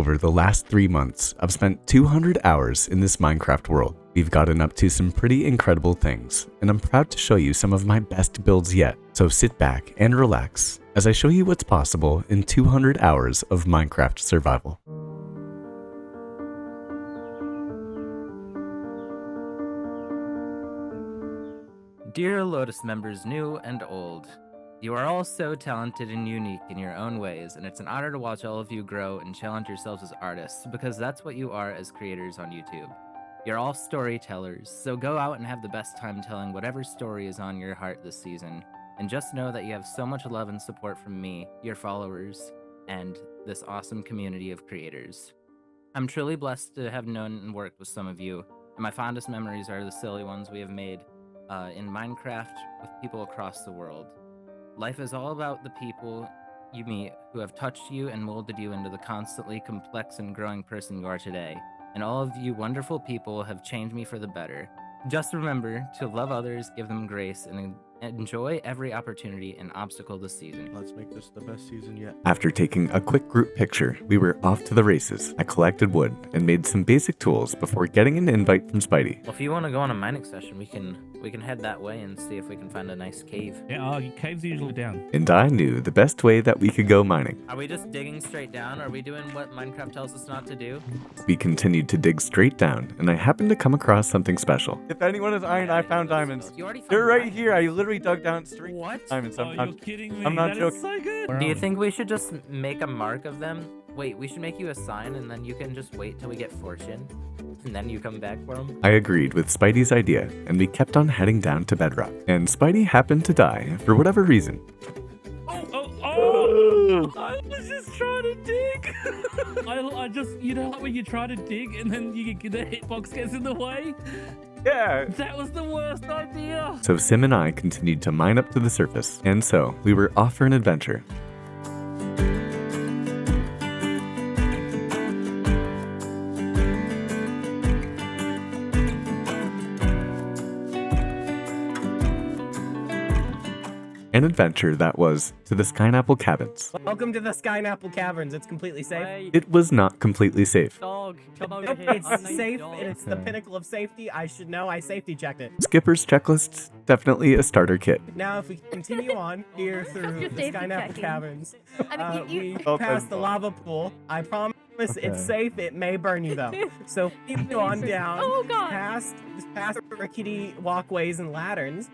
over the last 3 months, I've spent 200 hours in this Minecraft world. We've gotten up to some pretty incredible things, and I'm proud to show you some of my best builds yet. So sit back and relax as I show you what's possible in 200 hours of Minecraft survival. Dear Lotus members, new and old, you are all so talented and unique in your own ways, and it's an honor to watch all of you grow and challenge yourselves as artists, because that's what you are as creators on YouTube. You're all storytellers, so go out and have the best time telling whatever story is on your heart this season, and just know that you have so much love and support from me, your followers, and this awesome community of creators. I'm truly blessed to have known and worked with some of you, and my fondest memories are the silly ones we have made in Minecraft with people across the world. Life is all about the people you meet who have touched you and molded you into the constantly complex and growing person you are today. And all of you wonderful people have changed me for the better. Just remember to love others, give them grace, and enjoy every opportunity and obstacle this season. Let's make this the best season yet. After taking a quick group picture, we were off to the races. I collected wood and made some basic tools before getting an invite from Spidey. Well, if you want to go on a mining session, we can head that way and see if we can find a nice cave. Yeah, caves are usually down. And I knew the best way that we could go mining. Are we just digging straight down? Are we doing what Minecraft tells us not to do? We continued to dig straight down, and I happened to come across something special. If anyone is iron, I found diamonds. You already found They're right diamonds? here. I literally dug down straight What? diamonds. You're kidding me. I'm not That is joking. so good. Do you think we should just make a mark of them? Wait, we should make you a sign, and then you can just wait till we get fortune, and then you come back for them? I agreed with Spidey's idea, and we kept on heading down to bedrock. And Spidey happened to die for whatever reason. I was just trying to dig. I just, you know, like when you try to dig and then the hitbox gets in the way? Yeah. That was the worst idea. So Sim and I continued to mine up to the surface, and so we were off for an adventure. An adventure that was to the Skyapple Caverns. Welcome to the Skyapple Caverns. It's completely safe. It was not completely safe. Dog, come over Nope, here. it's safe, and it's the pinnacle of safety. I should know. I safety checked it. Skipper's checklist, definitely a starter kit. Now, if we continue on here through You're the safety Skyapple checking. Caverns, I mean, you- we passed the lava pool. I promise it's safe. It may burn you though. So keep on down. Oh, God. Past rickety walkways and ladders.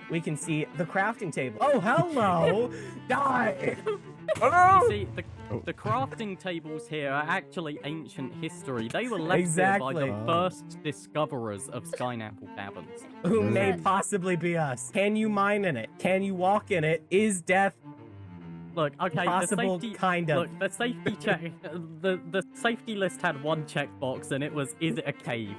We can see the crafting table. Oh, hello! Die! You see, the crafting tables here are actually ancient history. They were left here by Exactly. the first discoverers of Skyapple Caverns. Who may possibly be us? Can you mine in it? Can you walk in it? Is death Look, okay, possible? the safety, Kind of. Look, the safety check, the safety list had one checkbox, and it was, is it a cave?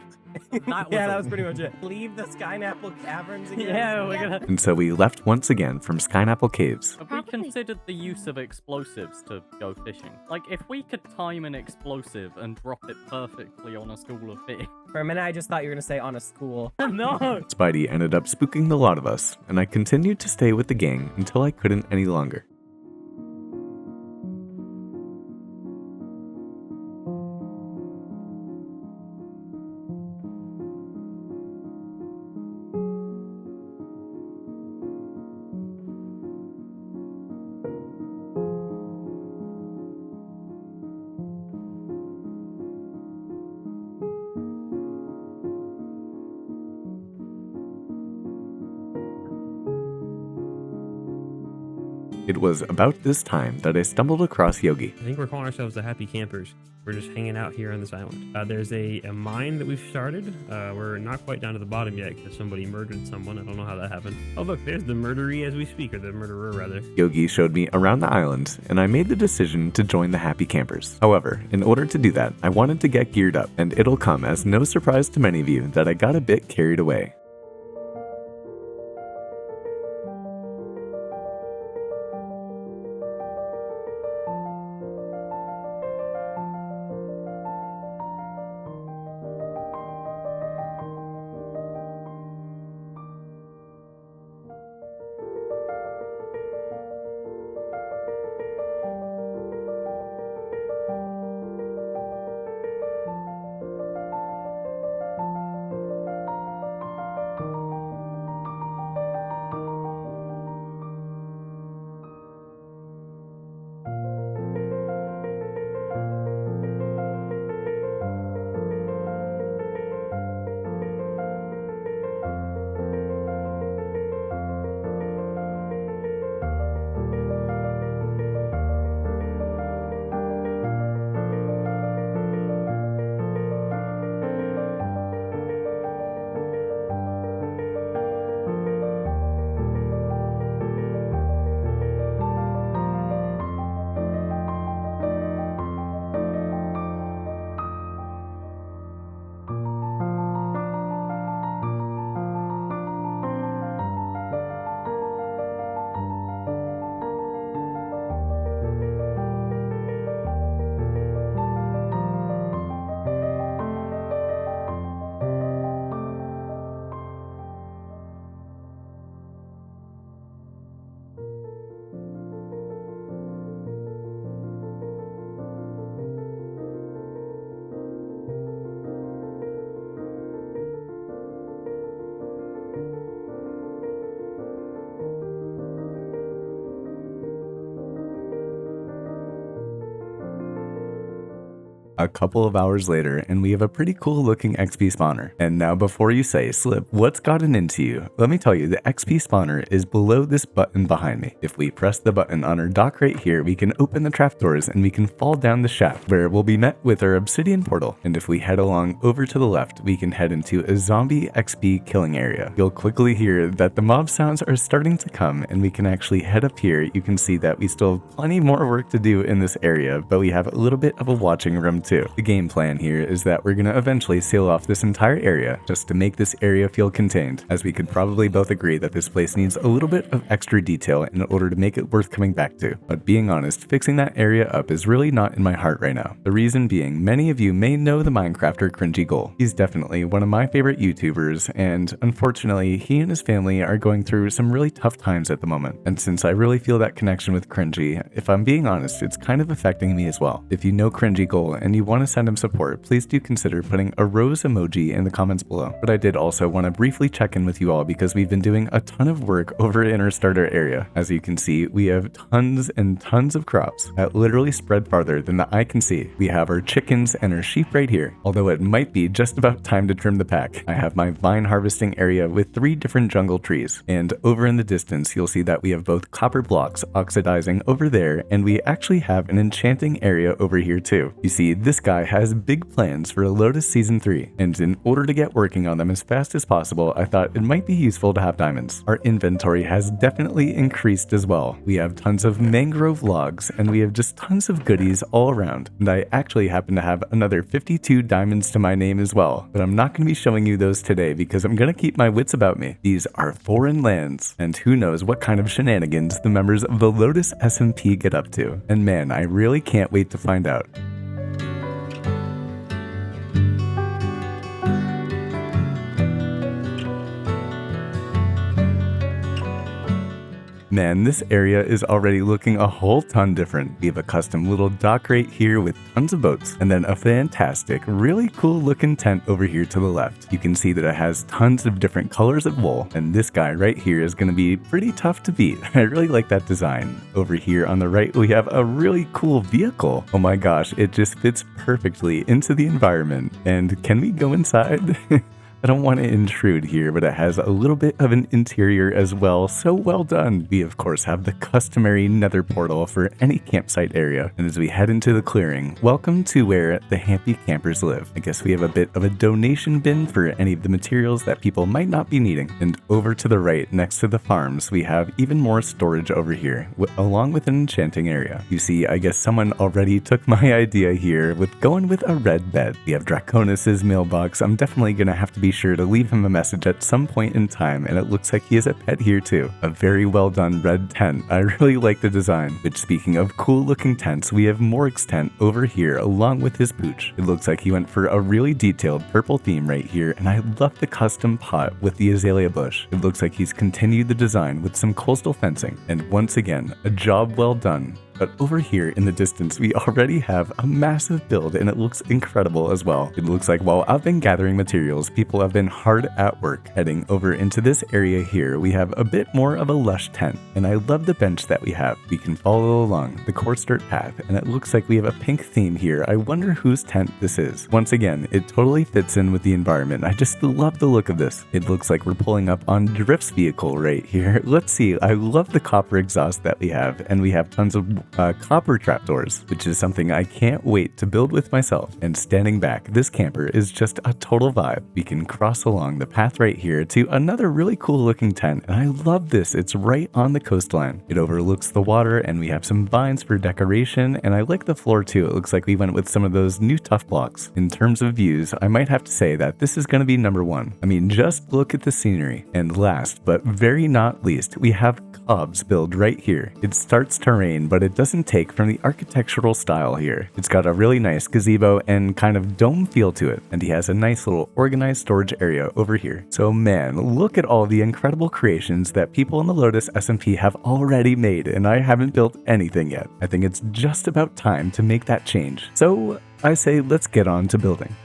That Yeah, that all. was pretty much it. Leave the Skyapple Caverns again? Yeah, we're gonna. And so we left once again from Skyapple Caves. Have we Probably. considered the use of explosives to go fishing? Like, if we could time an explosive and drop it perfectly on a school of fish. For a minute, I just thought you were going to say on a school. No! Spidey ended up spooking the lot of us, and I continued to stay with the gang until I couldn't any longer. It was about this time that I stumbled across Yogi. I think we're calling ourselves the Happy Campers. We're just hanging out here on this island. There's a mine that we've started. We're not quite down to the bottom yet because somebody murdered someone. I don't know how that happened. Oh, look, there's the murderee as we speak, or the murderer, rather. Yogi showed me around the island, and I made the decision to join the Happy Campers. However, in order to do that, I wanted to get geared up, and it'll come as no surprise to many of you that I got a bit carried away. A couple of hours later, and we have a pretty cool looking XP spawner. And now before you say, Slip, what's gotten into you? Let me tell you, the XP spawner is below this button behind me. If we press the button on our dock right here, we can open the trapdoors and we can fall down the shaft where we'll be met with our obsidian portal. And if we head along over to the left, we can head into a zombie XP killing area. You'll quickly hear that the mob sounds are starting to come, and we can actually head up here. You can see that we still have plenty more work to do in this area, but we have a little bit of a watching room too. The game plan here is that we're gonna eventually seal off this entire area just to make this area feel contained, as we could probably both agree that this place needs a little bit of extra detail in order to make it worth coming back to. But being honest, fixing that area up is really not in my heart right now. The reason being, many of you may know the Minecrafter Cringy Goal. He's definitely one of my favorite YouTubers, and unfortunately, he and his family are going through some really tough times at the moment. And since I really feel that connection with Cringy, if I'm being honest, it's kind of affecting me as well. If you know Cringy Goal and you want to send him support, please do consider putting a rose emoji in the comments below. But I did also want to briefly check in with you all because we've been doing a ton of work over in our starter area. As you can see, we have tons and tons of crops that literally spread farther than the eye can see. We have our chickens and our sheep right here, although it might be just about time to trim the pack. I have my vine harvesting area with 3 different jungle trees, and over in the distance you'll see that we have both copper blocks oxidizing over there, and we actually have an enchanting area over here too. You see, this guy has big plans for Lotus Season 3, and in order to get working on them as fast as possible, I thought it might be useful to have diamonds. Our inventory has definitely increased as well. We have tons of mangrove logs, and we have just tons of goodies all around. And I actually happen to have another 52 diamonds to my name as well, but I'm not going to be showing you those today because I'm going to keep my wits about me. These are foreign lands, and who knows what kind of shenanigans the members of the Lotus SMP get up to. And man, I really can't wait to find out. Man, this area is already looking a whole ton different. We have a custom little dock right here with tons of boats, and then a fantastic, really cool looking tent over here to the left. You can see that it has tons of different colors of wool, and this guy right here is going to be pretty tough to beat. I really like that design. Over here on the right, we have a really cool vehicle. Oh my gosh, it just fits perfectly into the environment. And can we go inside? I don't want to intrude here, but it has a little bit of an interior as well, so well done. We of course have the customary nether portal for any campsite area, and as we head into the clearing, welcome to where the happy campers live. I guess we have a bit of a donation bin for any of the materials that people might not be needing. And over to the right, next to the farms, we have even more storage over here, along with an enchanting area. You see, I guess someone already took my idea here with going with a red bed. We have Drhakonis' mailbox. I'm definitely gonna have to be sure to leave him a message at some point in time, and it looks like he has a pet here too. A very well done red tent. I really like the design. Which, speaking of cool looking tents, we have Morg's tent over here along with his pooch. It looks like he went for a really detailed purple theme right here, and I love the custom pot with the azalea bush. It looks like he's continued the design with some coastal fencing, and once again, a job well done. But over here in the distance, we already have a massive build, and it looks incredible as well. It looks like while I've been gathering materials, people have been hard at work. Heading over into this area here, we have a bit more of a lush tent, and I love the bench that we have. We can follow along the coarse dirt path, and it looks like we have a pink theme here. I wonder whose tent this is. Once again, it totally fits in with the environment. I just love the look of this. It looks like we're pulling up on Drift's vehicle right here. Let's see, I love the copper exhaust that we have, and we have tons of copper trapdoors, which is something I can't wait to build with myself. And standing back, this camper is just a total vibe. We can cross along the path right here to another really cool looking tent, and I love this. It's right on the coastline. It overlooks the water, and we have some vines for decoration, and I like the floor too. It looks like we went with some of those new tough blocks. In terms of views, I might have to say that this is going to be number one. I mean, just look at the scenery. And last, but very not least, we have Cobb's build right here. It starts to rain, but it doesn't take from the architectural style here. It's got a really nice gazebo and kind of dome feel to it, and he has a nice little organized storage area over here. So man, look at all the incredible creations that people in the Lotus SMP have already made, and I haven't built anything yet. I think it's just about time to make that change. So I say let's get on to building.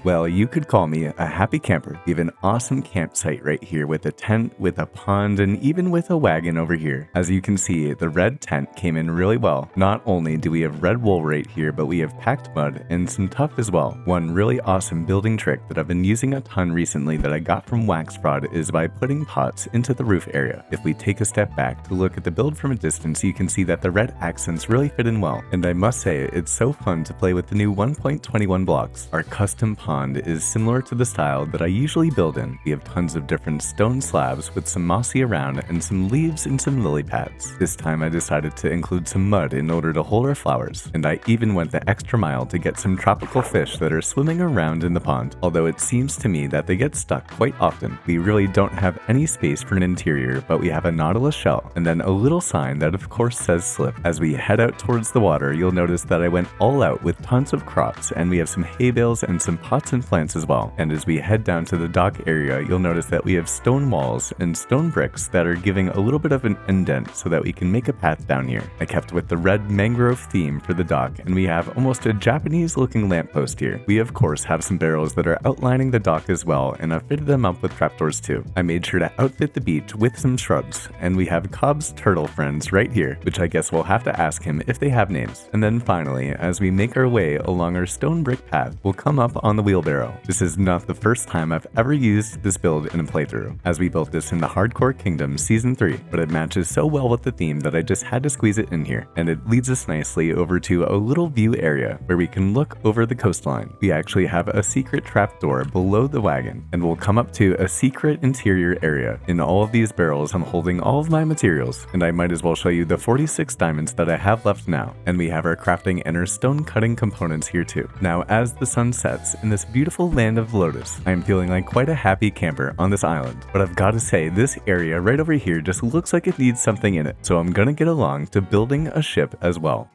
Well, you could call me a happy camper. We have an awesome campsite right here with a tent, with a pond, and even with a wagon over here. As you can see, the red tent came in really well. Not only do we have red wool right here, but we have packed mud and some tuff as well. One really awesome building trick that I've been using a ton recently that I got from Wax Fraud is by putting pots into the roof area. If we take a step back to look at the build from a distance, you can see that the red accents really fit in well. And I must say, it's so fun to play with the new 1.21 blocks. Our custom pond is similar to the style that I usually build in. We have tons of different stone slabs with some mossy around and some leaves and some lily pads. This time I decided to include some mud in order to hold our flowers, and I even went the extra mile to get some tropical fish that are swimming around in the pond, although it seems to me that they get stuck quite often. We really don't have any space for an interior, but we have a nautilus shell and then a little sign that of course says slip. As we head out towards the water, you'll notice that I went all out with tons of crops, and we have some hay bales and some pots and plants as well. And as we head down to the dock area, you'll notice that we have stone walls and stone bricks that are giving a little bit of an indent so that we can make a path down here. I kept with the red mangrove theme for the dock, and we have almost a Japanese looking lamppost here. We of course have some barrels that are outlining the dock as well, and I've fitted them up with trapdoors too. I made sure to outfit the beach with some shrubs, and we have Cobb's turtle friends right here, which I guess we'll have to ask him if they have names. And then finally, as we make our way along our stone brick path, we'll come up on the wheelbarrow. This is not the first time I've ever used this build in a playthrough, as we built this in the Hardcore Kingdom Season 3, but it matches so well with the theme that I just had to squeeze it in here, and it leads us nicely over to a little view area where we can look over the coastline. We actually have a secret trapdoor below the wagon, and we'll come up to a secret interior area. In all of these barrels, I'm holding all of my materials, and I might as well show you the 46 diamonds that I have left now. And we have our crafting and our stone cutting components here too. Now, as the sun sets in this beautiful land of Lotus, I am feeling like quite a happy camper on this island. But I've got to say, this area right over here just looks like it needs something in it, so I'm gonna get along to building a ship as well.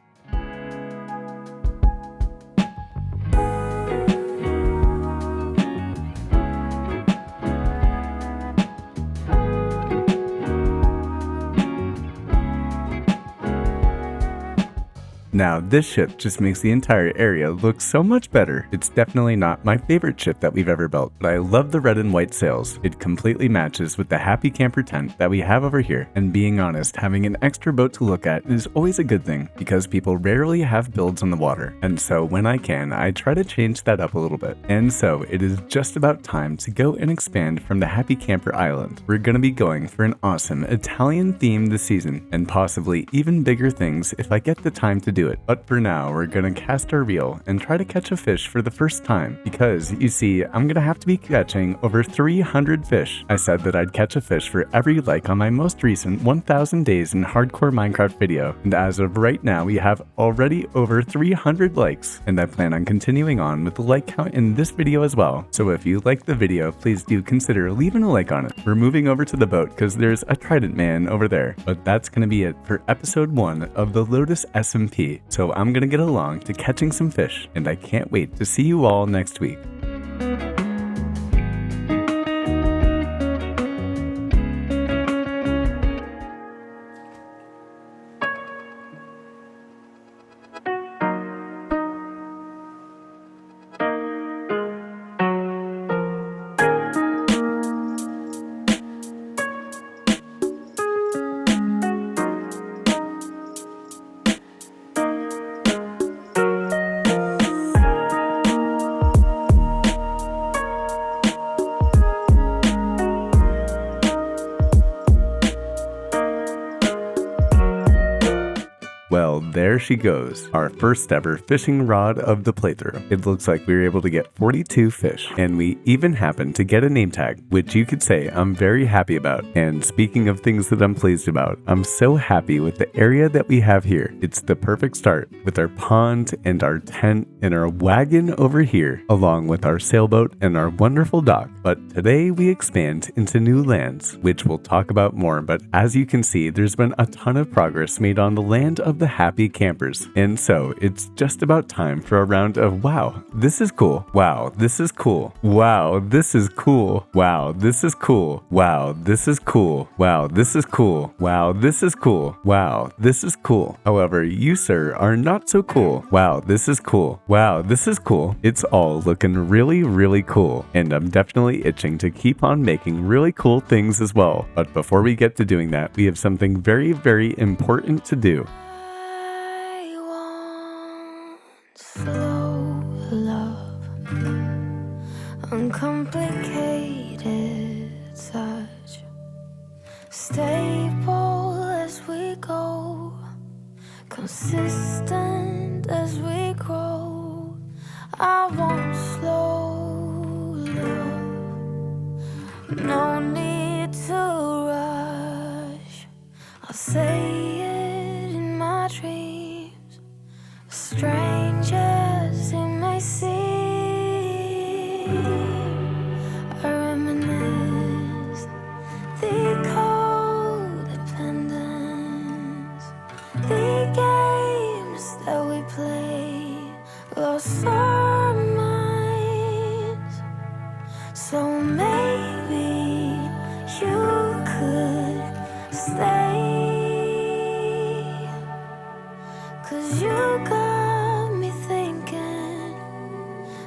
Now, this ship just makes the entire area look so much better. It's definitely not my favorite ship that we've ever built, but I love the red and white sails. It completely matches with the happy camper tent that we have over here. And being honest, having an extra boat to look at is always a good thing, because people rarely have builds on the water. And so when I can, I try to change that up a little bit. And so it is just about time to go and expand from the happy camper island. We're gonna be going for an awesome Italian theme this season, and possibly even bigger things if I get the time to do it. But for now, we're gonna cast our reel and try to catch a fish for the first time, because you see, I'm gonna have to be catching over 300 fish. I said that I'd catch a fish for every like on my most recent 1000 days in hardcore Minecraft video, and as of right now, we have already over 300 likes, and I plan on continuing on with the like count in this video as well. So if you like the video, please do consider leaving a like on it. We're moving over to the boat because there's a trident man over there, but that's gonna be it for episode 1 of the Lotus SMP. So I'm gonna get along to catching some fish, and I can't wait to see you all next week. Well, there she goes, our first ever fishing rod of the playthrough. It looks like we were able to get 42 fish, and we even happened to get a name tag, which you could say I'm very happy about. And speaking of things that I'm pleased about, I'm so happy with the area that we have here. It's the perfect start with our pond and our tent and our wagon over here, along with our sailboat and our wonderful dock. But today we expand into new lands, which we'll talk about more. But as you can see, there's been a ton of progress made on the land of the happy happy campers. And so it's just about time for a round of wow, this is cool. Wow, this is cool. Wow, this is cool. Wow, this is cool. Wow, this is cool. Wow, this is cool. Wow, this is cool. Wow, this is cool. However, you, sir, are not so cool. Wow, this is cool. Wow, this is cool. It's all looking really, really cool. And I'm definitely itching to keep on making really cool things as well. But before we get to doing that, we have something very, very important to do. I want slow love, uncomplicated touch, stable as we go, consistent as we grow. I want slow love, no need to rush. I'll say it in my dreams, strange as it may seem. I reminisce the codependence, the games that we play, lost our minds. So maybe you could stay, 'cause you got me thinking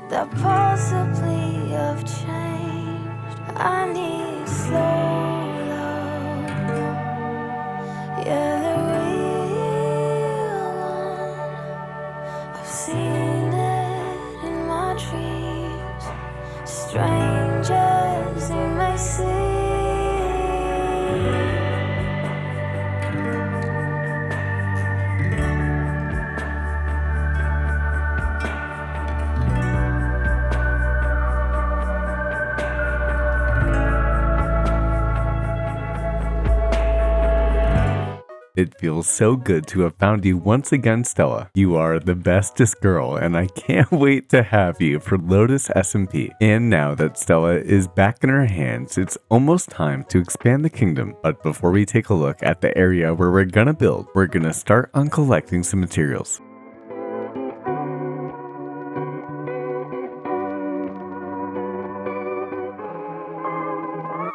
that possibly I've changed. I need slow love, yeah, the real one. I've seen it in my dreams, strange as it may seem. It feels so good to have found you once again, Stella. You are the bestest girl, and I can't wait to have you for Lotus SMP. And now that Stella is back in her hands, it's almost time to expand the kingdom. But before we take a look at the area where we're gonna build, we're gonna start on collecting some materials.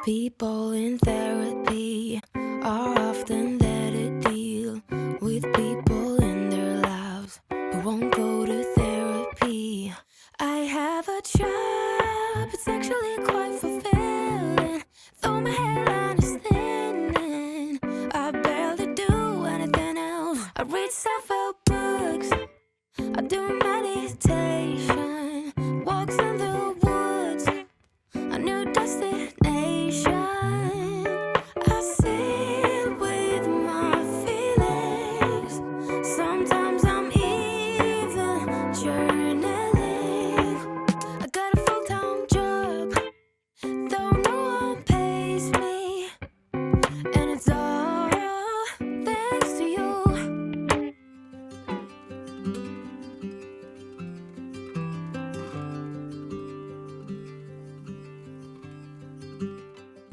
People in therapy are often there to deal with people in their lives who won't go to therapy. I have a job, it's actually quite fulfilling, though my hairline is thinning. I barely do anything else. I read self-help books, I do meditation, walks in the woods, a new destination. I sit with my feelings. Sometimes I'm even journaling. I got a full-time job, though no one pays me, and it's all thanks to you.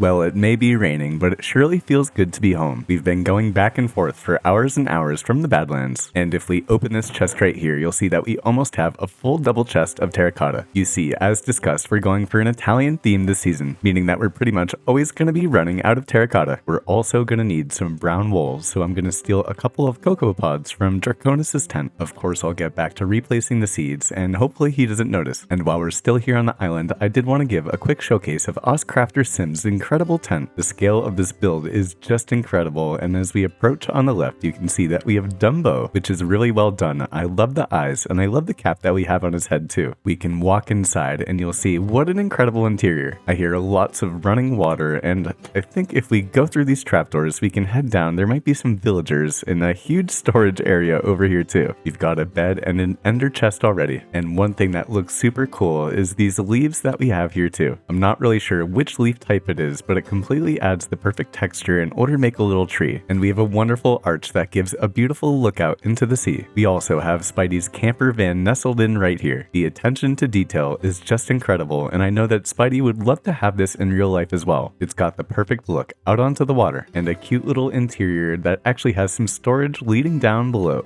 Well, it may be raining, but it surely feels good to be home. We've been going back and forth for hours and hours from the Badlands, and if we open this chest right here, you'll see that we almost have a full double chest of terracotta. You see, as discussed, we're going for an Italian theme this season, meaning that we're pretty much always going to be running out of terracotta. We're also going to need some brown wool, so I'm going to steal a couple of cocoa pods from Drhakonis' tent. Of course, I'll get back to replacing the seeds, and hopefully he doesn't notice. And while we're still here on the island, I did want to give a quick showcase of AusCrafterSim's incredible tent. The scale of this build is just incredible, and as we approach on the left, you can see that we have Dumbo, which is really well done. I love the eyes, and I love the cap that we have on his head too. We can walk inside, and you'll see what an incredible interior. I hear lots of running water, and I think if we go through these trapdoors, we can head down. There might be some villagers in a huge storage area over here too. You've got a bed and an ender chest already, and one thing that looks super cool is these leaves that we have here too. I'm not really sure which leaf type it is, but it completely adds the perfect texture in order to make a little tree. And we have a wonderful arch that gives a beautiful lookout into the sea. We also have Spidey's camper van nestled in right here. The attention to detail is just incredible, and I know that Spidey would love to have this in real life as well. It's got the perfect look out onto the water and a cute little interior that actually has some storage leading down below.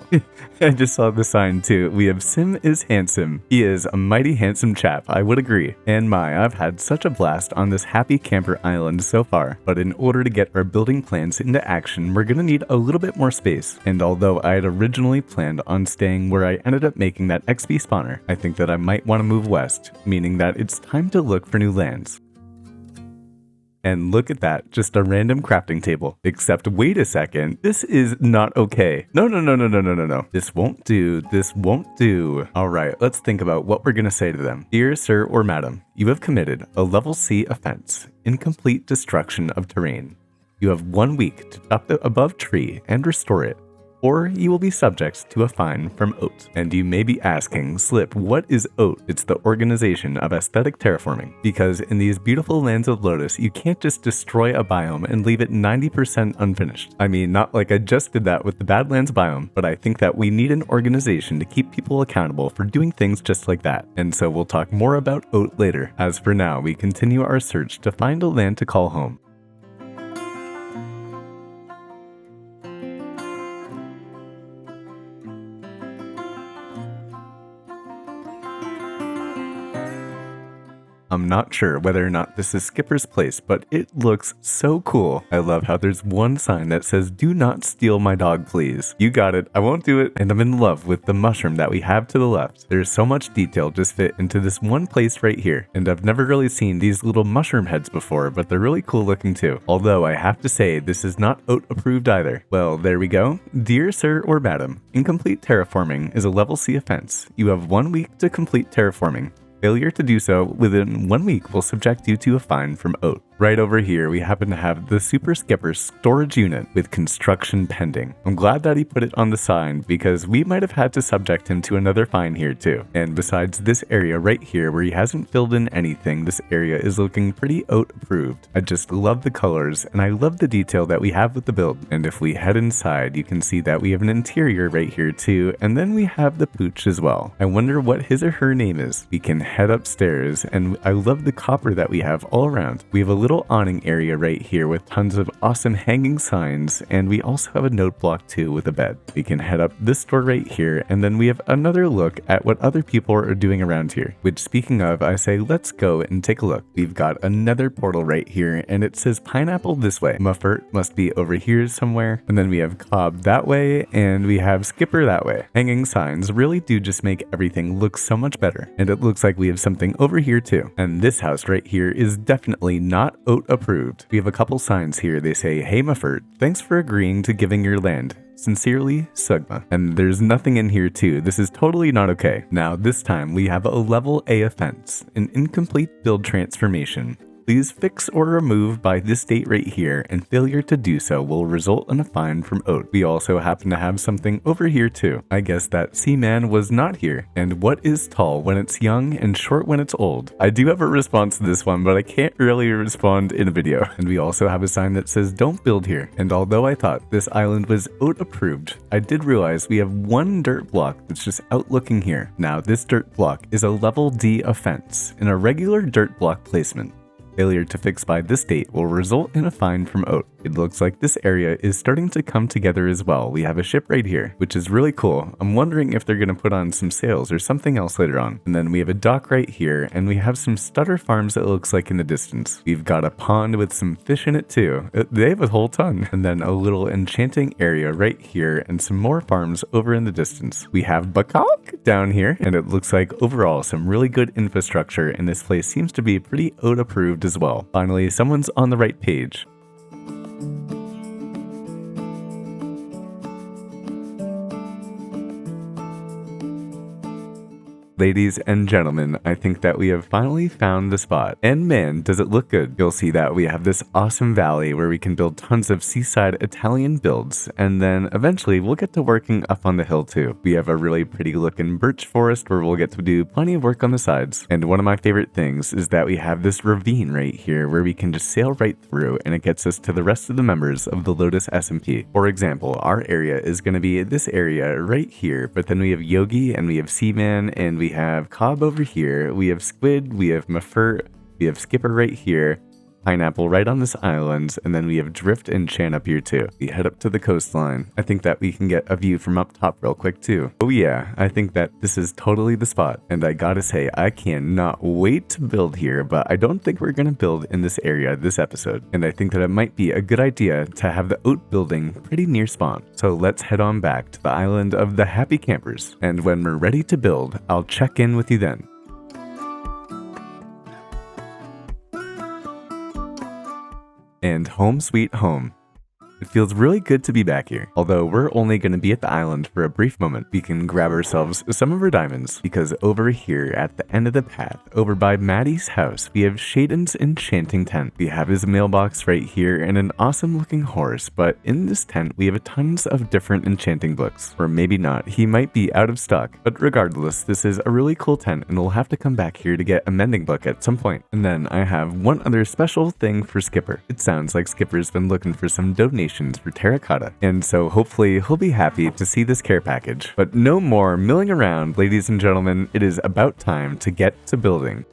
I just saw the sign too. We have Sim is handsome. He is a mighty handsome chap, I would agree. And my, I've had such a blast on this happy camper island so far, but in order to get our building plans into action, we're gonna need a little bit more space. And although I had originally planned on staying where I ended up making that XP spawner, I think that I might want to move west, meaning that it's time to look for new lands. And look at that, just a random crafting table. Except wait a second, this is not okay. No. This won't do, this won't do. All right, let's think about what we're gonna say to them. Dear sir or madam, you have committed a level C offense, incomplete destruction of terrain. You have 1 week to chop the above tree and restore it, or you will be subject to a fine from OAT. And you may be asking, Slip, what is OAT? It's the Organization of Aesthetic Terraforming. Because in these beautiful lands of Lotus, you can't just destroy a biome and leave it 90% unfinished. I mean, not like I just did that with the Badlands biome, but I think that we need an organization to keep people accountable for doing things just like that. And so we'll talk more about OAT later. As for now, we continue our search to find a land to call home. I'm not sure whether or not this is Skipper's place, but it looks so cool. I love how there's one sign that says, do not steal my dog, please. You got it, I won't do it. And I'm in love with the mushroom that we have to the left. There's so much detail just fit into this one place right here. And I've never really seen these little mushroom heads before, but they're really cool looking too. Although I have to say, this is not OAT approved either. Well, there we go. Dear sir or madam, incomplete terraforming is a level C offense. You have 1 week to complete terraforming. Failure to do so within 1 week will subject you to a fine from OAT. Right over here, we happen to have the Super Skipper storage unit with construction pending. I'm glad that he put it on the sign because we might have had to subject him to another fine here too. And besides this area right here where he hasn't filled in anything, this area is looking pretty OAT approved. I just love the colors and I love the detail that we have with the build. And if we head inside, you can see that we have an interior right here too. And then we have the pooch as well. I wonder what his or her name is. We can head upstairs and I love the copper that we have all around. We have a little awning area right here with tons of awesome hanging signs, and we also have a note block too with a bed. We can head up this door right here, and then we have another look at what other people are doing around here, which speaking of, I say let's go and take a look. We've got another portal right here, and it says pineapple this way. Mafurt must be over here somewhere, and then we have Cobb that way, and we have Skipper that way. Hanging signs really do just make everything look so much better, and it looks like we have something over here too. And this house right here is definitely not OAT approved. We have a couple signs here. They say, hey Mafurt, thanks for agreeing to giving your land. Sincerely, Sugma. And there's nothing in here too. This is totally not okay. Now this time we have a level A offense, an incomplete build transformation. Please fix or remove by this date right here, and failure to do so will result in a fine from OAT. We also happen to have something over here too. I guess that Seaman was not here. And what is tall when it's young and short when it's old? I do have a response to this one, but I can't really respond in a video. And we also have a sign that says don't build here. And although I thought this island was OAT approved, I did realize we have one dirt block that's just out looking here. Now this dirt block is a level D offense in a regular dirt block placement. Failure to fix by this date will result in a fine from OAT. It looks like this area is starting to come together as well. We have a ship right here, which is really cool. I'm wondering if they're going to put on some sails or something else later on. And then we have a dock right here, and we have some stutter farms it looks like in the distance. We've got a pond with some fish in it too. They have a whole ton. And then a little enchanting area right here, and some more farms over in the distance. We have Bakak down here, and it looks like overall some really good infrastructure, and this place seems to be pretty OAT approved as well. Finally, someone's on the right page. Ladies and gentlemen, I think that we have finally found the spot. And man, does it look good. You'll see that we have this awesome valley where we can build tons of seaside Italian builds, and then eventually we'll get to working up on the hill too. We have a really pretty looking birch forest where we'll get to do plenty of work on the sides. And one of my favorite things is that we have this ravine right here where we can just sail right through, and it gets us to the rest of the members of the Lotus SMP. For example, our area is going to be this area right here, but then we have Yogi and we have Seaman and we have Cobb over here, we have Squid, we have Mafurt, we have Skipper right here, Pineapple right on this island, and then we have Drift and Chan up here too. We head up to the coastline. I think that we can get a view from up top real quick too. Oh yeah, I think that this is totally the spot. And I gotta say, I cannot wait to build here, but I don't think we're gonna build in this area this episode. And I think that it might be a good idea to have the oat building pretty near spawn. So let's head on back to the island of the Happy Campers. And when we're ready to build, I'll check in with you then. And home sweet home. It feels really good to be back here. Although we're only going to be at the island for a brief moment, we can grab ourselves some of our diamonds, because over here at the end of the path, over by Madi's house, we have Shaden's enchanting tent. We have his mailbox right here and an awesome looking horse, but in this tent we have tons of different enchanting books. Or maybe not, he might be out of stock. But regardless, this is a really cool tent and we'll have to come back here to get a mending book at some point. And then I have one other special thing for Skipper. It sounds like Skipper's been looking for some donations for terracotta, and so hopefully he'll be happy to see this care package. But no more milling around, ladies and gentlemen, it is about time to get to building.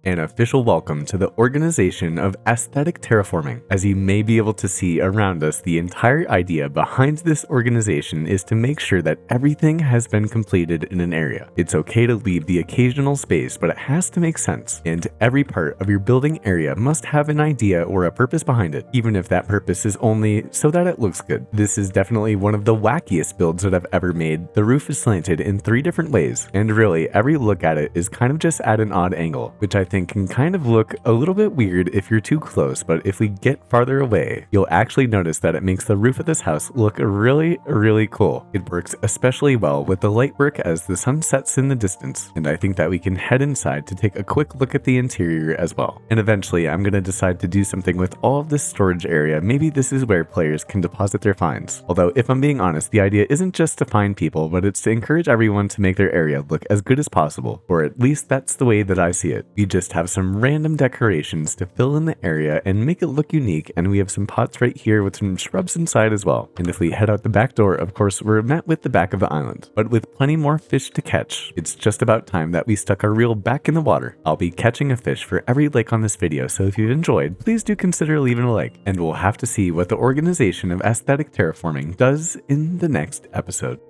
An official welcome to the organization of aesthetic terraforming. As you may be able to see around us, the entire idea behind this organization is to make sure that everything has been completed in an area. It's okay to leave the occasional space, but it has to make sense, and every part of your building area must have an idea or a purpose behind it, even if that purpose is only so that it looks good. This is definitely one of the wackiest builds that I've ever made. The roof is slanted in 3 different ways, and really every look at it is kind of just at an odd angle, which I think can kind of look a little bit weird if you're too close, but if we get farther away, you'll actually notice that it makes the roof of this house look really, really cool. It works especially well with the light work as the sun sets in the distance, and I think that we can head inside to take a quick look at the interior as well. And eventually, I'm going to decide to do something with all of this storage area. Maybe this is where players can deposit their finds. Although, if I'm being honest, the idea isn't just to find people, but it's to encourage everyone to make their area look as good as possible, or at least that's the way that I see it. We just have some random decorations to fill in the area and make it look unique, and we have some pots right here with some shrubs inside as well. And if we head out the back door, of course, we're met with the back of the island, but with plenty more fish to catch. It's just about time that we stuck our reel back in the water. I'll be catching a fish for every like on this video, so if you've enjoyed, please do consider leaving a like, and we'll have to see what the organization of aesthetic terraforming does in the next episode.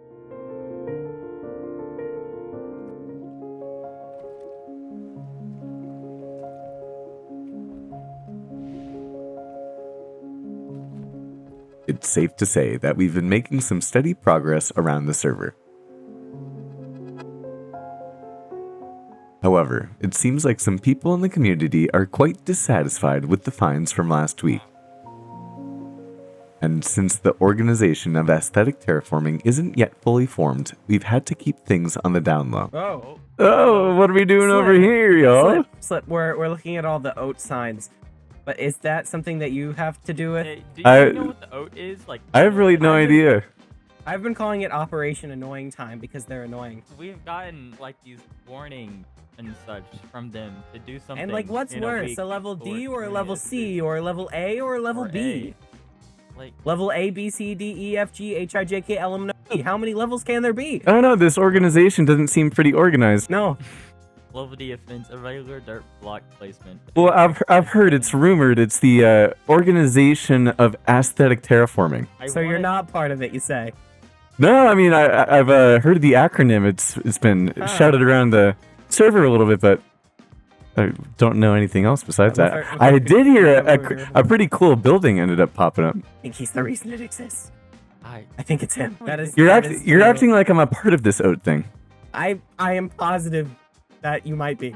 It's safe to say that we've been making some steady progress around the server. However, it seems like some people in the community are quite dissatisfied with the finds from last week. And since the organization of aesthetic terraforming isn't yet fully formed, we've had to keep things on the down low. Oh, what are we doing over here, y'all? Slip. We're looking at all the oat signs. But is that something that you have to do with? Hey, do you know what the oat is? Like, I have really no idea. I've been calling it Operation Annoying Time because they're annoying. We've gotten like these warnings and such from them to do something. And like, what's worse, a level D or a level C or a level A or a level B? Like level A, B, C, D, E, F, G, H, I, J, K, L, M, N, O, P. How many levels can there be? I don't know, this organization doesn't seem pretty organized. No. Love the offense, a regular dirt block placement. Well, I've heard, it's rumored, it's the Organization of Aesthetic Terraforming. So you're not part of it, you say? No, I mean, I've heard the acronym. It's been shouted around the server a little bit, but I don't know anything else besides that. I did hear a pretty cool building ended up popping up. I think he's the reason it exists. I think it's him. That is. You're acting like I'm a part of this oat thing. I am positive that you might be.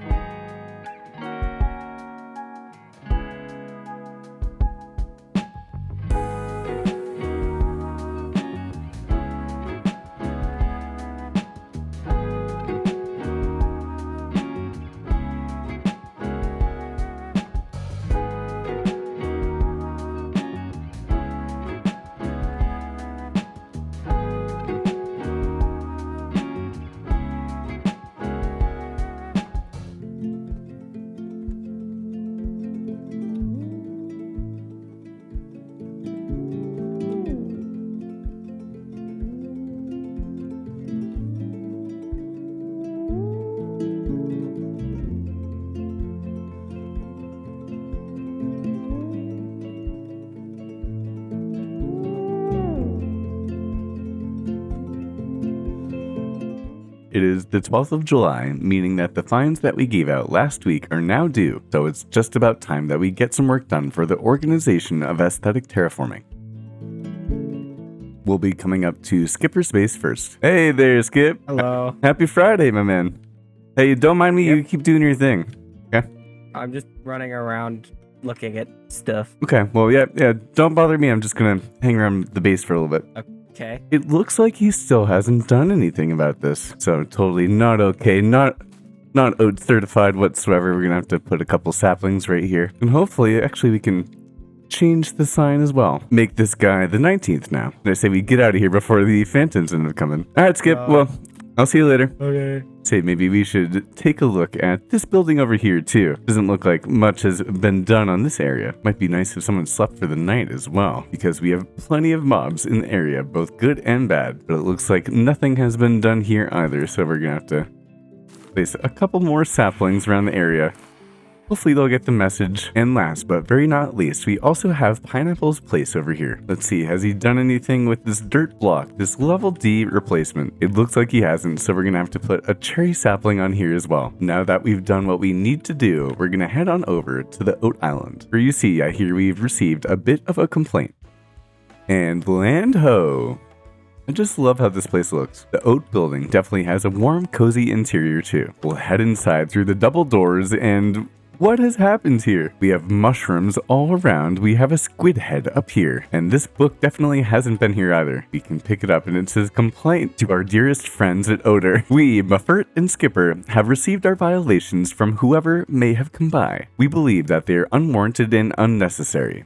It is the 12th of July, meaning that the fines that we gave out last week are now due, so it's just about time that we get some work done for the Organization of Aesthetic Terraforming. We'll be coming up to Skipper's base first. Hey there, Skip. Hello. Happy Friday, my man. Hey, don't mind me, you keep doing your thing. Okay? I'm just running around looking at stuff. Okay, well, yeah, don't bother me. I'm just gonna hang around the base for a little bit. Okay. It looks like he still hasn't done anything about this. So totally not okay, not oat certified whatsoever. We're gonna have to put a couple saplings right here. And hopefully, actually, we can change the sign as well. Make this guy the 19th now. And I say we get out of here before the phantoms end up coming. All right, Skip, well, I'll see you later. Okay. Say maybe we should take a look at this building over here too. Doesn't look like much has been done on this area. Might be nice if someone slept for the night as well, because we have plenty of mobs in the area, both good and bad. But it looks like nothing has been done here either, so we're gonna have to place a couple more saplings around the area. Hopefully they'll get the message. And last but very not least, we also have Pineapple's place over here. Let's see, has he done anything with this dirt block, this level D replacement? It looks like he hasn't, so we're gonna have to put a cherry sapling on here as well. Now that we've done what we need to do, we're gonna head on over to the Oat Island. For you see, I hear we've received a bit of a complaint. And land ho! I just love how this place looks. The Oat building definitely has a warm, cozy interior too. We'll head inside through the double doors and what has happened here? We have mushrooms all around. We have a squid head up here. And this book definitely hasn't been here either. We can pick it up and it says, complaint to our dearest friends at Odor. We, Mafurt and Skipper, have received our violations from whoever may have come by. We believe that they are unwarranted and unnecessary.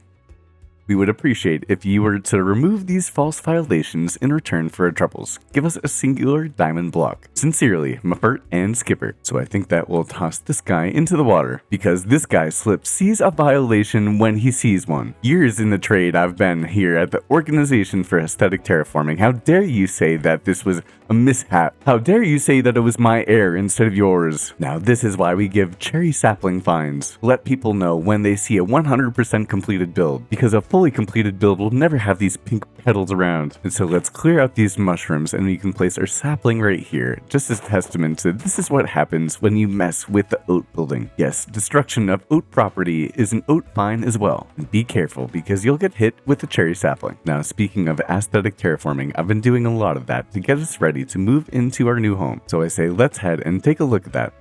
We would appreciate if you were to remove these false violations in return for our troubles. Give us a singular diamond block. Sincerely, Mafurt and Skipper. So I think that we'll toss this guy into the water, because this guy slips sees a violation when he sees one. Years in the trade I've been here at the Organization for Aesthetic Terraforming. How dare you say that this was a mishap? How dare you say that it was my error instead of yours? Now this is why we give cherry sapling fines. Let people know when they see a 100% completed build, because a fully completed build will never have these pink petals around. And so let's clear out these mushrooms and we can place our sapling right here, just as testament to this is what happens when you mess with the oat building. Yes, destruction of oat property is an oat fine as well. And be careful, because you'll get hit with a cherry sapling. Now speaking of aesthetic terraforming, I've been doing a lot of that to get us ready to move into our new home. So I say let's head and take a look at that.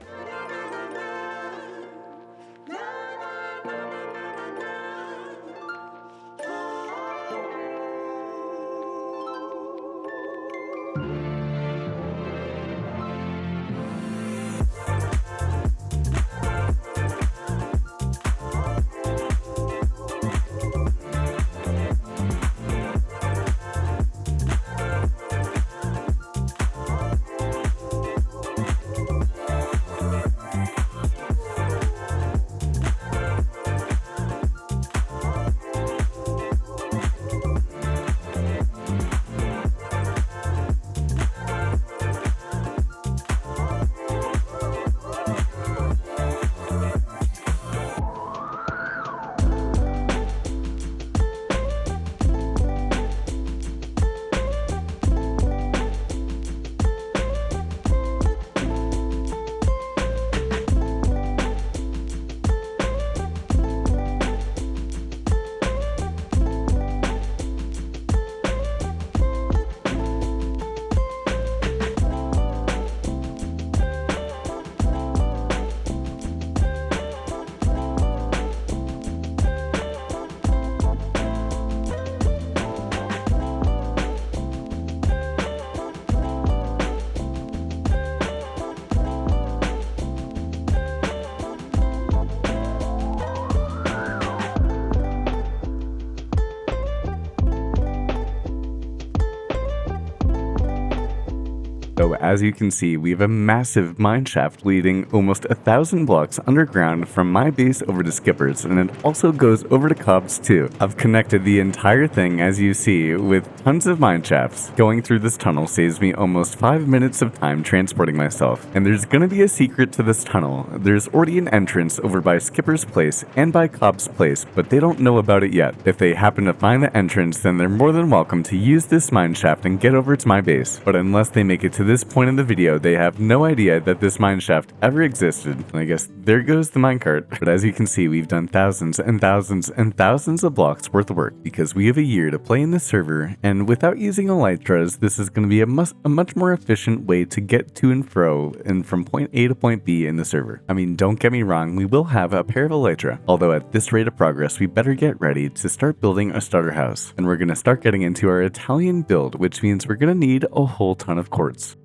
So as you can see, we have a massive mine shaft leading almost 1,000 blocks underground from my base over to Skipper's, and it also goes over to Cobb's too. I've connected the entire thing, as you see, with tons of mine shafts. Going through this tunnel saves me almost 5 minutes of time transporting myself, and there's gonna be a secret to this tunnel. There's already an entrance over by Skipper's place and by Cobb's place, but they don't know about it yet. If they happen to find the entrance, then they're more than welcome to use this mine shaft and get over to my base. But unless they make it to this point in the video, they have no idea that this mine shaft ever existed. And I guess there goes the minecart. But as you can see, we've done thousands and thousands and thousands of blocks worth of work because we have a year to play in this server, and without using elytras, this is going to be a much more efficient way to get to and fro and from point A to point B in the server. I mean, don't get me wrong, we will have a pair of elytra, although at this rate of progress, we better get ready to start building a starter house. And we're going to start getting into our Italian build, which means we're going to need a whole ton of quartz.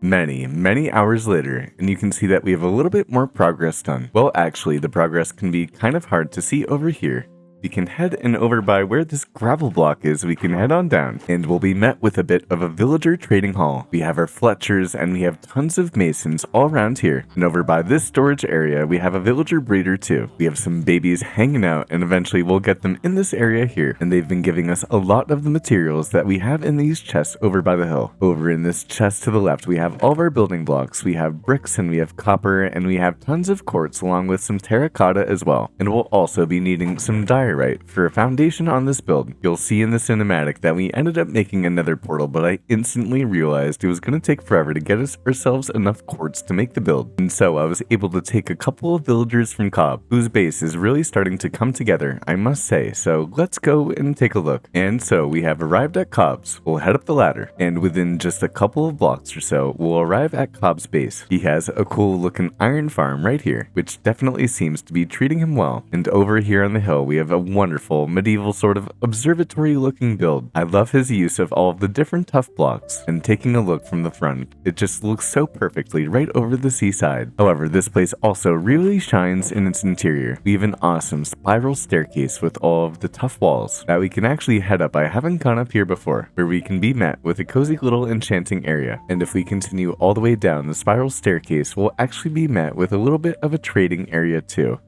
Many hours later, and you can see that we have a little bit more progress done. Well, actually, the progress can be kind of hard to see over here. We can head and over by where this gravel block is, we can head on down, and we'll be met with a bit of a villager trading hall. We have our Fletchers, and we have tons of masons all around here. And over by this storage area, we have a villager breeder too. We have some babies hanging out, and eventually we'll get them in this area here. And they've been giving us a lot of the materials that we have in these chests over by the hill. Over in this chest to the left, we have all of our building blocks. We have bricks, and we have copper, and we have tons of quartz along with some terracotta as well. And we'll also be needing some diorite for a foundation on this build. You'll see in the cinematic that we ended up making another portal, but I instantly realized it was going to take forever to get ourselves enough quartz to make the build. And so I was able to take a couple of villagers from Cobb, whose base is really starting to come together, I must say. So let's go and take a look. And so we have arrived at Cobb's. We'll head up the ladder, and within just a couple of blocks or so, we'll arrive at Cobb's base. He has a cool looking iron farm right here, which definitely seems to be treating him well. And over here on the hill, we have a wonderful medieval sort of observatory looking build. I love his use of all of the different tough blocks, and taking a look from the front, it just looks so perfectly right over the seaside. However, this place also really shines in its interior. We have an awesome spiral staircase with all of the tough walls that we can actually head up. I haven't gone up here before, where we can be met with a cozy little enchanting area. And if we continue all the way down the spiral staircase, we'll actually be met with a little bit of a trading area too.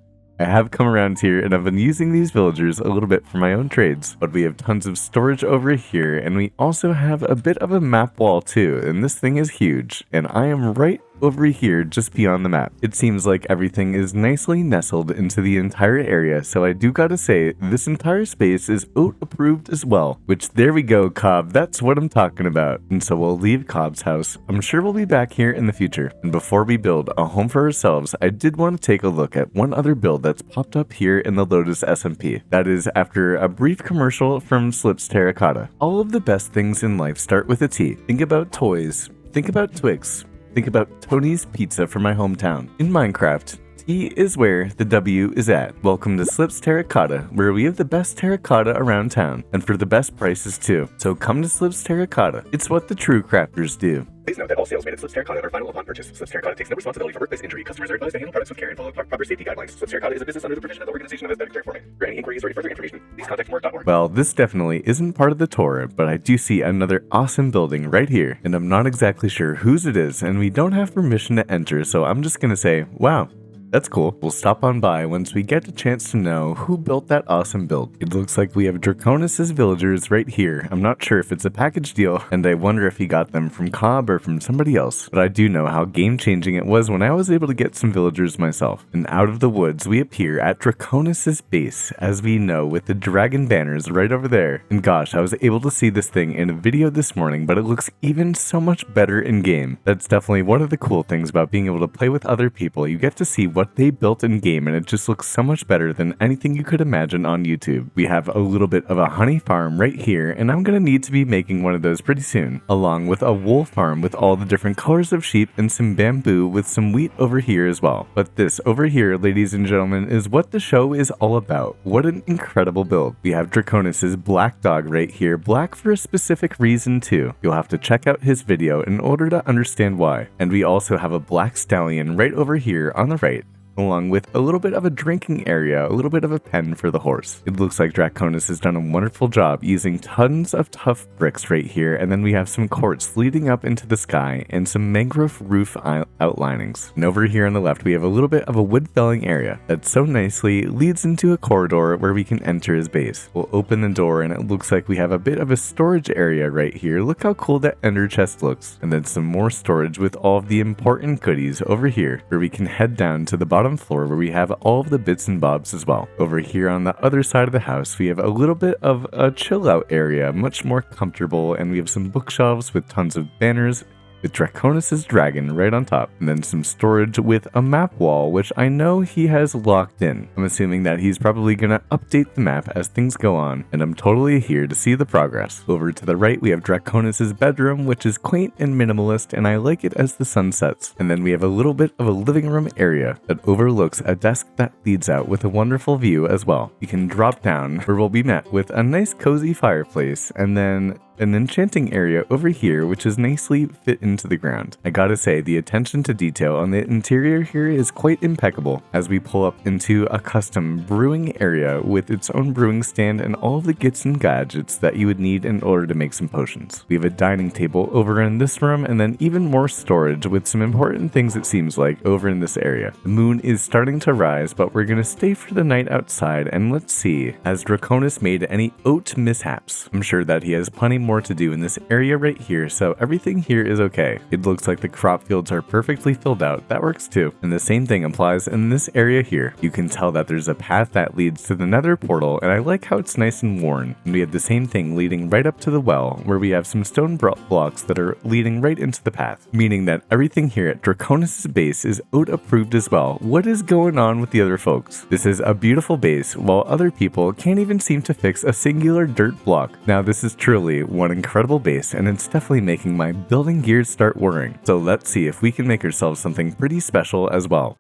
I have come around here and I've been using these villagers a little bit for my own trades, but we have tons of storage over here, and we also have a bit of a map wall too, and this thing is huge, and I am right over here just beyond the map. It seems like everything is nicely nestled into the entire area, so I do gotta say, this entire space is OAT approved as well, which there we go, Cobb, that's what I'm talking about. And so we'll leave Cobb's house. I'm sure we'll be back here in the future. And before we build a home for ourselves, I did want to take a look at one other build that's popped up here in the Lotus SMP. That is after a brief commercial from Slip's Terracotta. All of the best things in life start with a T. Think about toys. Think about Twix. Think about Tony's Pizza from my hometown. In Minecraft, T is where the W is at. Welcome to Slip's Terracotta, where we have the best terracotta around town, and for the best prices too. So come to Slip's Terracotta. It's what the true crafters do. Please note that all sales made at Slip's Terracotta are final upon purchase. Slip's Terracotta takes no responsibility for workplace injury. Customers are advised to handle products with care and follow proper safety guidelines. Slip's Terracotta is a business under the provision of the Organization of Aesthetic Terraforming. For any inquiries or any further information, please contact Morg-Org. Well, this definitely isn't part of the tour, but I do see another awesome building right here, and I'm not exactly sure whose it is, and we don't have permission to enter, so I'm just gonna say, wow. That's cool. We'll stop on by once we get a chance to know who built that awesome build. It looks like we have Drhakonis' villagers right here. I'm not sure if it's a package deal, and I wonder if he got them from Cobb or from somebody else. But I do know how game-changing it was when I was able to get some villagers myself. And out of the woods, we appear at Drhakonis' base, as we know, with the dragon banners right over there. And gosh, I was able to see this thing in a video this morning, but it looks even so much better in-game. That's definitely one of the cool things about being able to play with other people. You get to see what they built in game, and it just looks so much better than anything you could imagine on YouTube. We have a little bit of a honey farm right here, and I'm gonna need to be making one of those pretty soon, along with a wool farm with all the different colors of sheep and some bamboo with some wheat over here as well. But this over here, ladies and gentlemen, is what the show is all about. What an incredible build. We have Drhakonis' black dog right here, black for a specific reason too. You'll have to check out his video in order to understand why. And we also have a black stallion right over here on the right. along with a little bit of a drinking area, a little bit of a pen for the horse. It looks like Drhakonis has done a wonderful job using tons of tough bricks right here, and then we have some courts leading up into the sky and some mangrove roof outlinings. And over here on the left, we have a little bit of a wood felling area that so nicely leads into a corridor where we can enter his base. We'll open the door and it looks like we have a bit of a storage area right here. Look how cool that ender chest looks. And then some more storage with all of the important goodies over here where we can head down to the bottom floor where we have all of the bits and bobs as well. Over here on the other side of the house, we have a little bit of a chill out area, much more comfortable, and we have some bookshelves with tons of banners with Drhakonis' dragon right on top, and then some storage with a map wall, which I know he has locked in. I'm assuming that he's probably gonna update the map as things go on, and I'm totally here to see the progress. Over to the right, we have Drhakonis' bedroom, which is quaint and minimalist, and I like it as the sun sets. And then we have a little bit of a living room area that overlooks a desk that leads out with a wonderful view as well. You can drop down where we'll be met with a nice cozy fireplace, and then an enchanting area over here which is nicely fit into the ground. I gotta say, the attention to detail on the interior here is quite impeccable as we pull up into a custom brewing area with its own brewing stand and all of the kits and gadgets that you would need in order to make some potions. We have a dining table over in this room and then even more storage with some important things it seems like over in this area. The moon is starting to rise, but we're gonna stay for the night outside and let's see, has Drhakonis made any oat mishaps? I'm sure that he has plenty more to do in this area right here, so everything here is okay. It looks like the crop fields are perfectly filled out. That works too. And the same thing applies in this area here. You can tell that there's a path that leads to the nether portal, and I like how it's nice and worn. And we have the same thing leading right up to the well, where we have some stone blocks that are leading right into the path, meaning that everything here at Drhakonis' base is oat approved as well. What is going on with the other folks? This is a beautiful base, while other people can't even seem to fix a singular dirt block. Now this is truly one incredible base, and it's definitely making my building gears start whirring. So let's see if we can make ourselves something pretty special as well.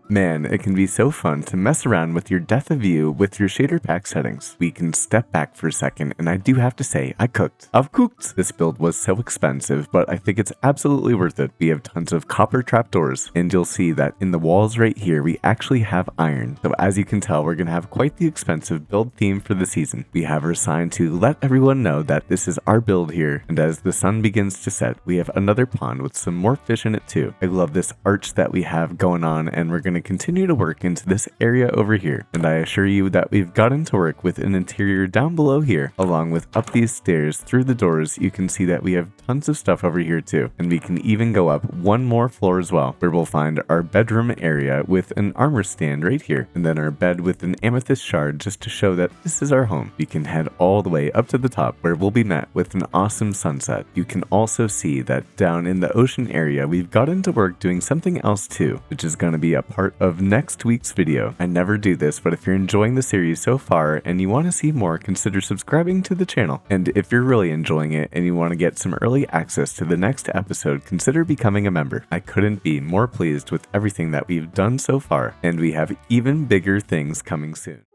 Man, it can be so fun to mess around with your depth of view with your shader pack settings. We can step back for a second, and I do have to say, I've cooked. This build was so expensive, but I think it's absolutely worth it. We have tons of copper trapdoors, and you'll see that in the walls right here, we actually have iron. So as you can tell, we're gonna have quite the expensive build theme for the season. We have our sign to let everyone know that this is our build here, and as the sun begins to set, we have another pond with some more fish in it too. I love this arch that we have going on, and we're gonna continue to work into this area over here. And I assure you that we've gotten to work with an interior down below here, along with up these stairs through the doors. You can see that we have tons of stuff over here too. And we can even go up one more floor as well, where we'll find our bedroom area with an armor stand right here, and then our bed with an amethyst shard just to show that this is our home. We can head all the way up to the top where we'll be met with an awesome sunset. You can also see that down in the ocean area, we've gotten to work doing something else too, which is going to be a part of next week's video. I never do this, but if you're enjoying the series so far and you want to see more, consider subscribing to the channel. And if you're really enjoying it and you want to get some early access to the next episode, consider becoming a member. I couldn't be more pleased with everything that we've done so far, and we have even bigger things coming soon.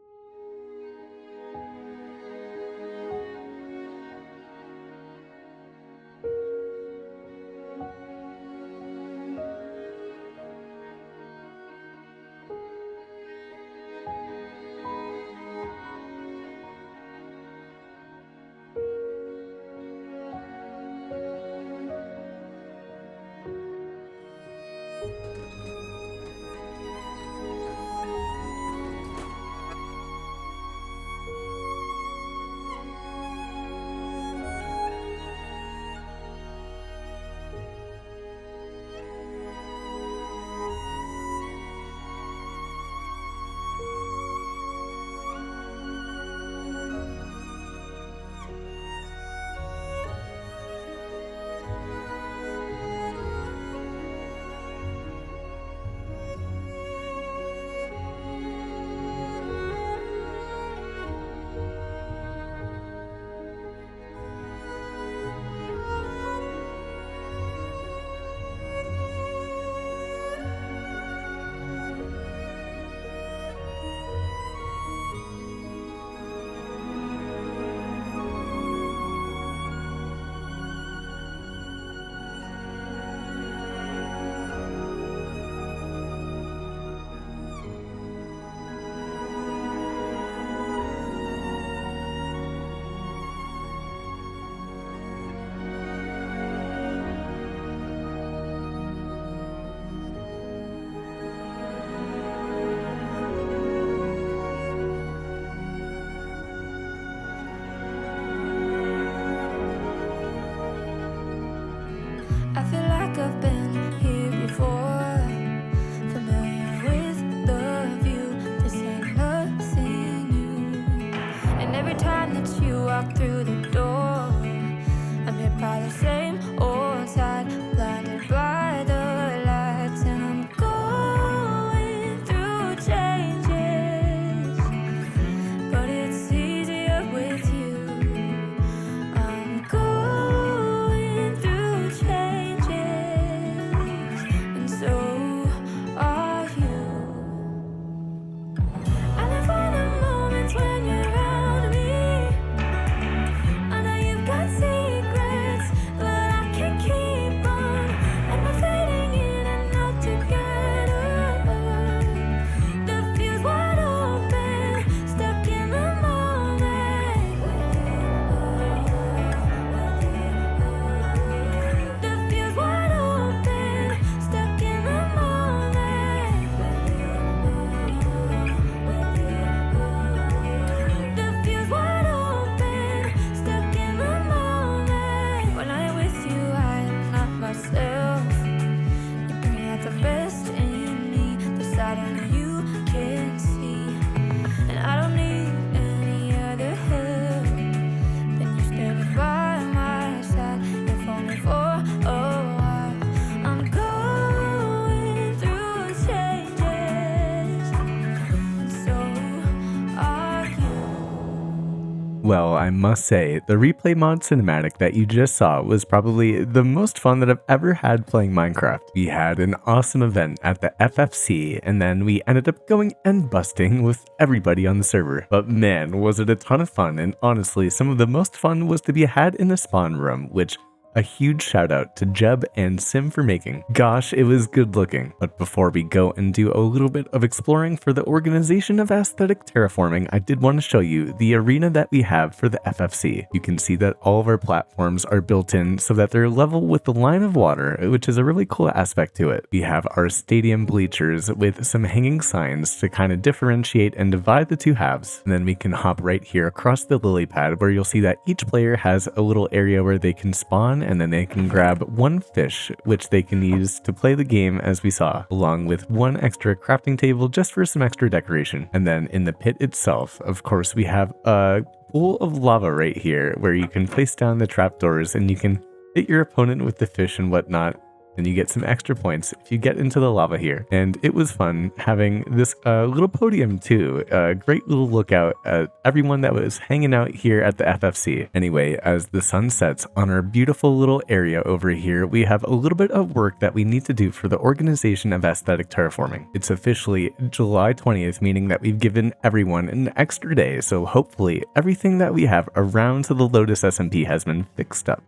Well, I must say, the replay mod cinematic that you just saw was probably the most fun that I've ever had playing Minecraft. We had an awesome event at the FFC, and then we ended up going and busting with everybody on the server. But man, was it a ton of fun, and honestly, some of the most fun was to be had in the spawn room, which a huge shout out to Jeb and Sim for making. Gosh, it was good looking. But before we go and do a little bit of exploring for the organization of aesthetic terraforming, I did want to show you the arena that we have for the FFC. You can see that all of our platforms are built in so that they're level with the line of water, which is a really cool aspect to it. We have our stadium bleachers with some hanging signs to kind of differentiate and divide the two halves. And then we can hop right here across the lily pad where you'll see that each player has a little area where they can spawn, and then they can grab one fish, which they can use to play the game as we saw, along with one extra crafting table just for some extra decoration. And then in the pit itself, of course, we have a pool of lava right here where you can place down the trapdoors and you can hit your opponent with the fish and whatnot, and you get some extra points if you get into the lava here. And it was fun having this little podium too, a great little lookout at everyone that was hanging out here at the FFC. Anyway, as the sun sets on our beautiful little area over here, we have a little bit of work that we need to do for the organization of aesthetic terraforming. It's officially July 20th, meaning that we've given everyone an extra day, so hopefully everything that we have around to the Lotus SMP has been fixed up.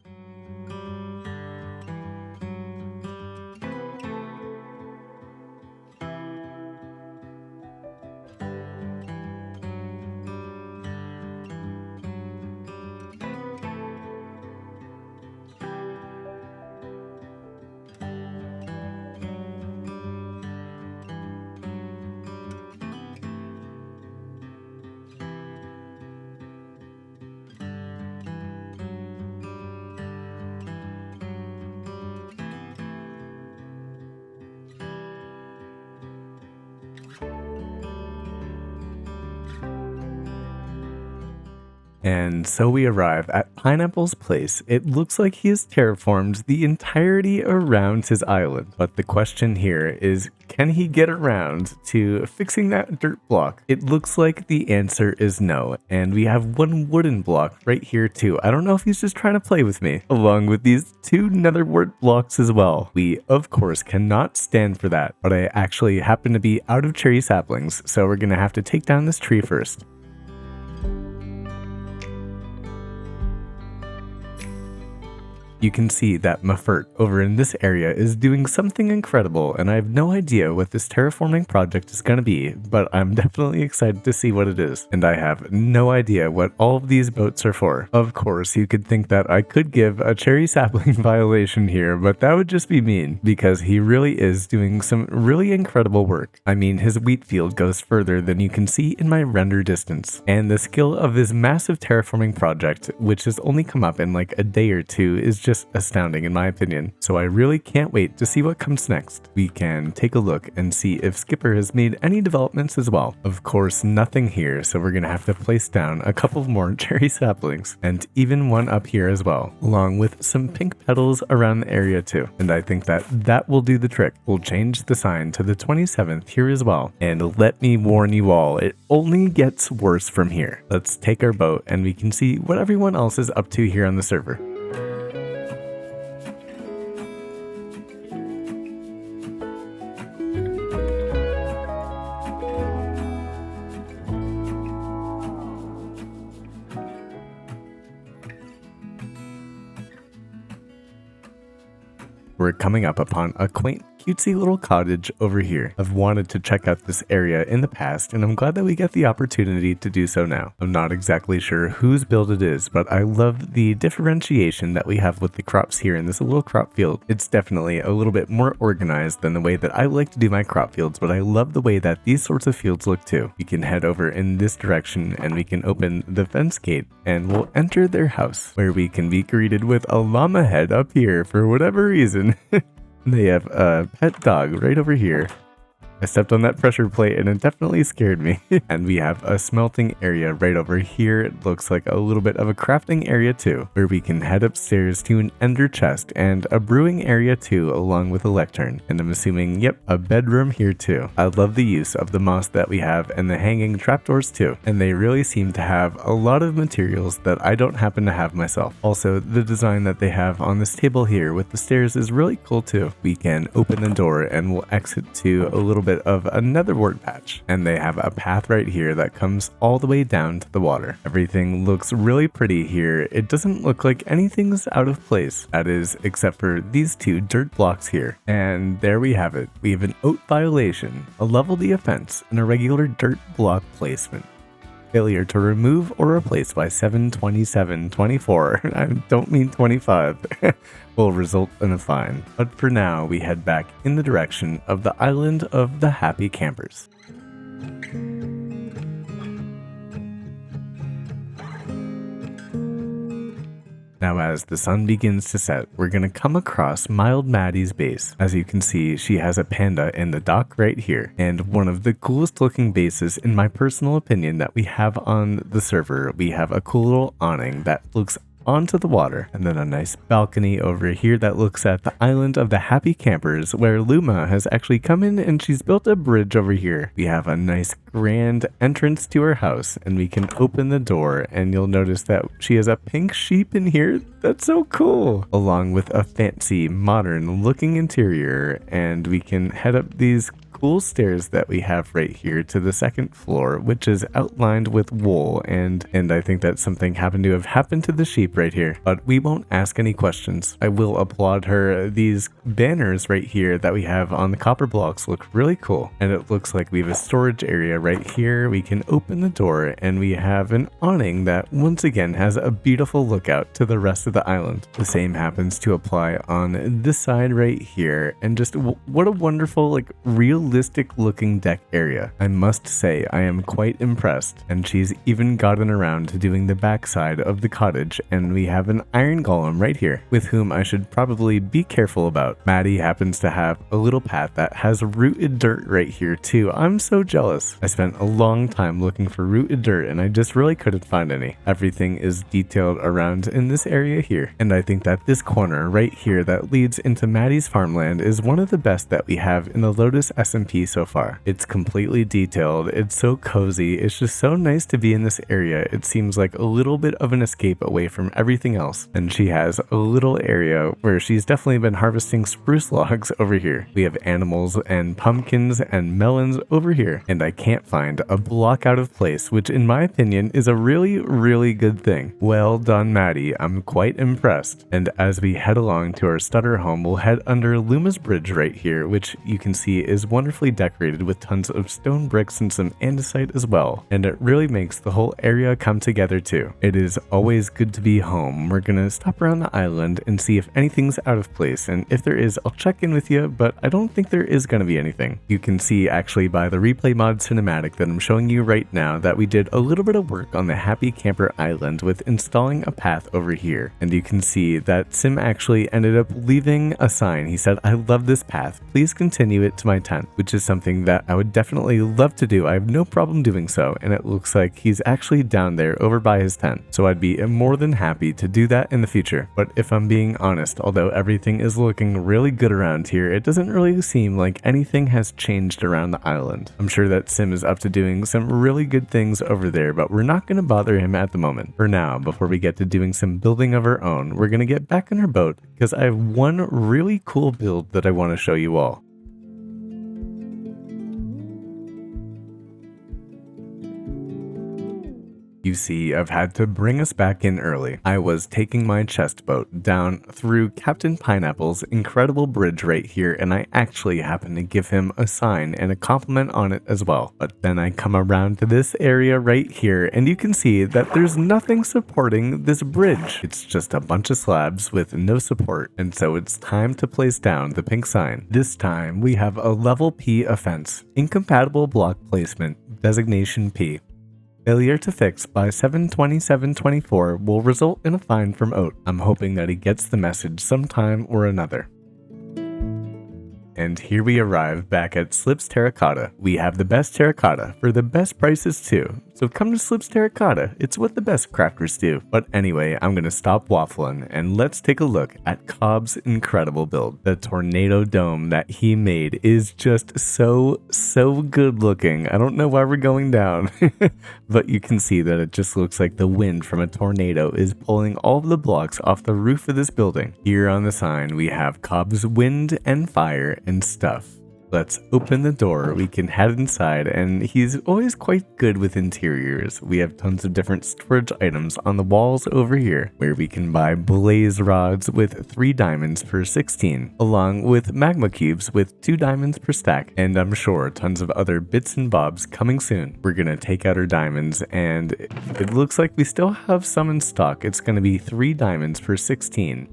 And so we arrive at Pineapple's place. It looks like he has terraformed the entirety around his island. But the question here is, can he get around to fixing that dirt block? It looks like the answer is no. And we have one wooden block right here too. I don't know if he's just trying to play with me, along with these two nether wart blocks as well. We, of course, cannot stand for that. But I actually happen to be out of cherry saplings, so we're gonna have to take down this tree first. You can see that Mafurt over in this area is doing something incredible, and I have no idea what this terraforming project is going to be, but I'm definitely excited to see what it is. And I have no idea what all of these boats are for. Of course, you could think that I could give a cherry sapling violation here, but that would just be mean, because he really is doing some really incredible work. I mean, his wheat field goes further than you can see in my render distance, and the skill of this massive terraforming project, which has only come up in like a day or two, is just astounding in my opinion. So I really can't wait to see what comes next. We can take a look and see if Skipper has made any developments as well. Of course, nothing here, so we're gonna have to place down a couple more cherry saplings, and even one up here as well, along with some pink petals around the area too. And I think that that will do the trick. We'll change the sign to the 27th here as well. And let me warn you all, it only gets worse from here. Let's take our boat and we can see what everyone else is up to here on the server. We're coming up upon a quaint, cutesy little cottage over here. I've wanted to check out this area in the past, and I'm glad that we get the opportunity to do so now. I'm not exactly sure whose build it is, but I love the differentiation that we have with the crops here in this little crop field. It's definitely a little bit more organized than the way that I like to do my crop fields, but I love the way that these sorts of fields look too. We can head over in this direction and we can open the fence gate and we'll enter their house, where we can be greeted with a llama head up here for whatever reason. They have a pet dog right over here. I stepped on that pressure plate and it definitely scared me. And we have a smelting area right over here. It looks like a little bit of a crafting area too, where we can head upstairs to an ender chest and a brewing area too, along with a lectern. And I'm assuming, yep, a bedroom here too. I love the use of the moss that we have and the hanging trapdoors too. And they really seem to have a lot of materials that I don't happen to have myself. Also, the design that they have on this table here with the stairs is really cool too. We can open the door and we'll exit to a little bit of another wart patch. And they have a path right here that comes all the way down to the water. Everything looks really pretty here. It doesn't look like anything's out of place. That is, except for these two dirt blocks here. And there we have it. We have an oat violation, a level D offense, and a regular dirt block placement. Failure to remove or replace by 7/27/24, I don't mean 25, will result in a fine. But for now, we head back in the direction of the island of the happy campers. Now as the sun begins to set, we're going to come across Mild Maddie's base. As you can see, she has a panda in the dock right here, and one of the coolest looking bases in my personal opinion that we have on the server. We have a cool little awning that looks onto the water, and then a nice balcony over here that looks at the island of the happy campers, where Luma has actually come in and she's built a bridge over here. We have a nice grand entrance to her house, and we can open the door and you'll notice that she has a pink sheep in here. That's so cool, along with a fancy modern looking interior. And we can head up these cool stairs that we have right here to the second floor, which is outlined with wool, and I think that something happened to have happened to the sheep right here, but we won't ask any questions. I will applaud her. These banners right here that we have on the copper blocks look really cool, and it looks like we have a storage area right here. We can open the door and we have an awning that once again has a beautiful lookout to the rest of the island. The same happens to apply on this side right here, and just what a wonderful, like, realistic looking deck area. I must say I am quite impressed, and she's even gotten around to doing the backside of the cottage, and we have an iron golem right here with whom I should probably be careful about. Madi happens to have a little path that has rooted dirt right here too. I'm so jealous. I spent a long time looking for rooted dirt and I just really couldn't find any. Everything is detailed around in this area here, and I think that this corner right here that leads into Madi's farmland is one of the best that we have in the Lotus SMP so far. It's completely detailed. It's so cozy. It's just so nice to be in this area. It seems like a little bit of an escape away from everything else. And she has a little area where she's definitely been harvesting spruce logs over here. We have animals and pumpkins and melons over here, and I can't find a block out of place, which in my opinion is a really, really good thing. Well done, Madi. I'm quite impressed. And as we head along to our stutter home, we'll head under Luma's bridge right here, which you can see is wonderfully decorated with tons of stone bricks and some andesite as well, and it really makes the whole area come together too. It is always good to be home. We're gonna stop around the island and see if anything's out of place, and if there is, I'll check in with you, but I don't think there is gonna be anything. You can see actually by the replay mod cinematic that I'm showing you right now that we did a little bit of work on the happy camper island with installing a path over here, and you can see that Sim actually ended up leaving a sign. He said, "I love this path, please continue it to my tent," which is something that I would definitely love to do. I have no problem doing so, and it looks like he's actually down there over by his tent, so I'd be more than happy to do that in the future. But if I'm being honest, although everything is looking really good around here, it doesn't really seem like anything has changed around the island. I'm sure that Sim is up to doing some really good things over there, but we're not going to bother him at the moment. For now, before we get to doing some building of our own, we're going to get back in our boat because I have one really cool build that I want to show you all. You see, I've had to bring us back in early. I was taking my chest boat down through Captain Pineapple's incredible bridge right here, and I actually happened to give him a sign and a compliment on it as well. But then I come around to this area right here, and you can see that there's nothing supporting this bridge. It's just a bunch of slabs with no support, and so it's time to place down the pink sign. This time, we have a level P offense, incompatible block placement, designation P. Failure to fix by 7/27/24 will result in a fine from Oat. I'm hoping that he gets the message sometime or another. And here we arrive back at Slip's Terracotta. We have the best terracotta for the best prices too. So come to Slip's Terracotta, it's what the best crafters do. But anyway, I'm gonna stop waffling and let's take a look at Cobb's incredible build. The tornado dome that he made is just so good looking. I don't know why we're going down, but you can see that it just looks like the wind from a tornado is pulling all of the blocks off the roof of this building. Here on the sign, we have Cobb's wind and fire and stuff. Let's open the door, we can head inside, and he's always quite good with interiors. We have tons of different storage items on the walls over here, where we can buy blaze rods with 3 diamonds per 16, along with magma cubes with 2 diamonds per stack, and I'm sure tons of other bits and bobs coming soon. We're gonna take out our diamonds, and it looks like we still have some in stock. It's gonna be 3 diamonds per 16.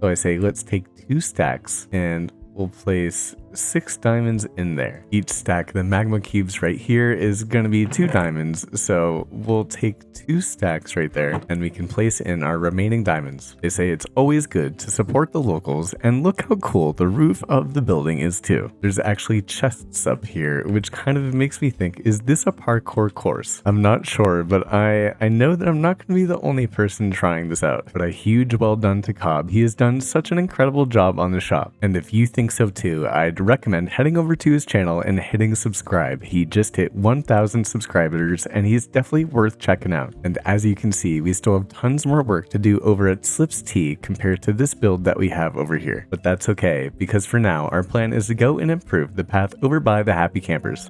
So I say let's take 2 stacks, and we'll place 6 diamonds in there. Each stack of the magma cubes right here is going to be 2 diamonds, so we'll take 2 stacks right there and we can place in our remaining diamonds. They say it's always good to support the locals, and look how cool the roof of the building is too. There's actually chests up here, which kind of makes me think, is this a parkour course? I'm not sure, but I know that I'm not going to be the only person trying this out. But a huge well done to Cobb. He has done such an incredible job on the shop, and if you think so too, I'd recommend heading over to his channel and hitting subscribe. He just hit 1,000 subscribers and he's definitely worth checking out. And as you can see, we still have tons more work to do over at Slip's Tea compared to this build that we have over here. But that's okay, because for now, our plan is to go and improve the path over by the Happy Campers.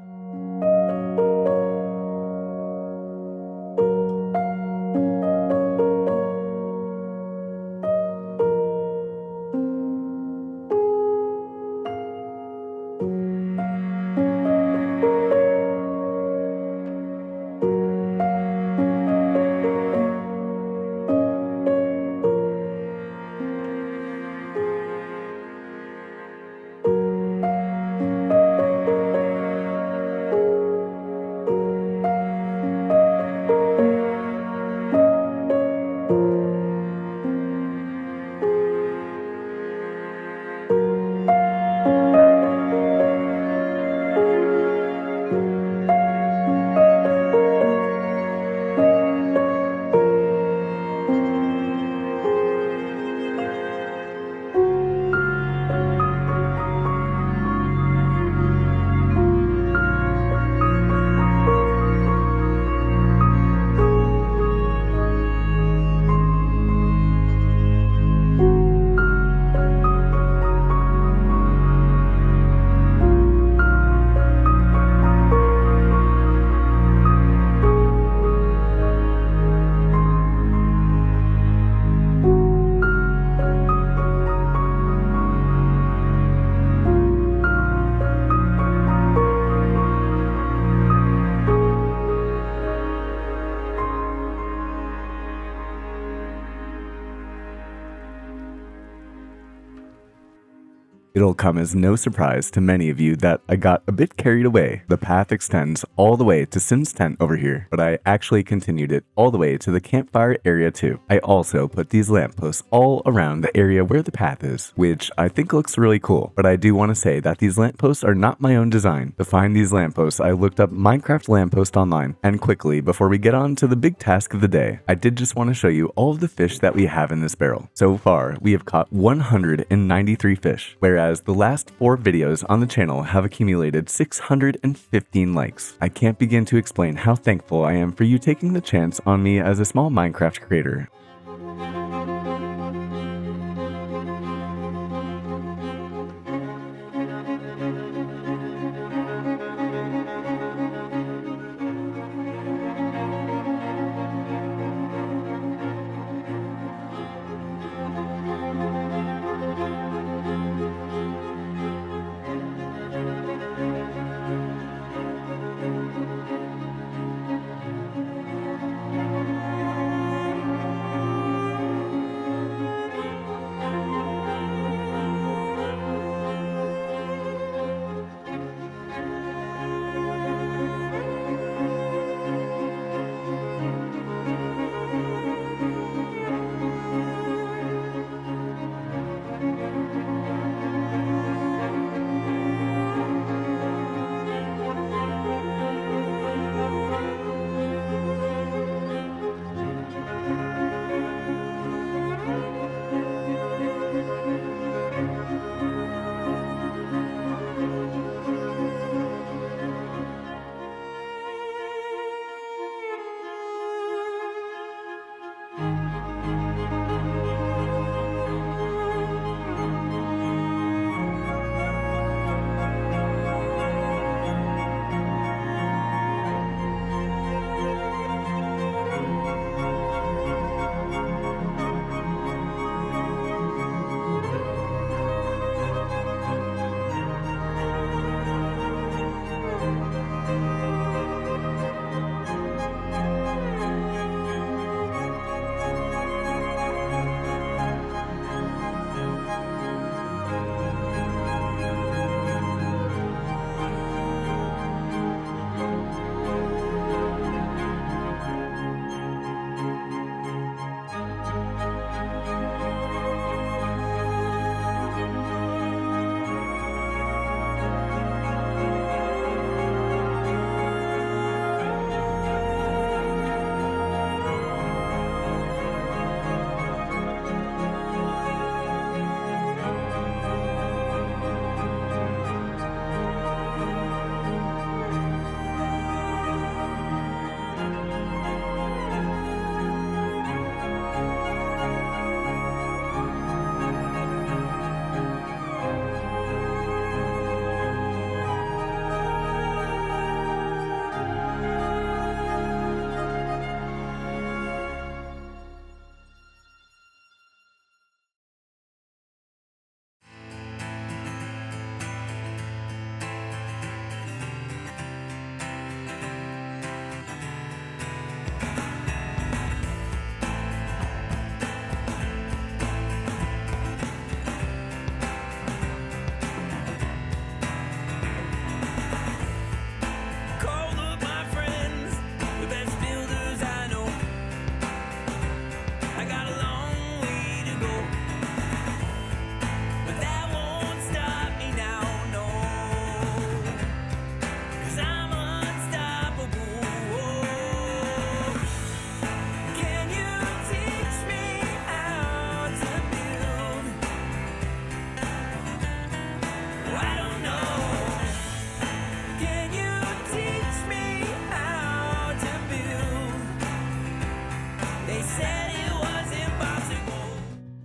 It'll come as no surprise to many of you that I got a bit carried away. The path extends all the way to Sim's tent over here, but I actually continued it all the way to the campfire area too. I also put these lampposts all around the area where the path is, which I think looks really cool. But I do want to say that these lampposts are not my own design. To find these lampposts, I looked up Minecraft lamppost online. And quickly, before we get on to the big task of the day, I did just want to show you all of the fish that we have in this barrel. So far, we have caught 193 fish, whereas the last 4 videos on the channel have accumulated 615 likes. I can't begin to explain how thankful I am for you taking the chance on me as a small Minecraft creator.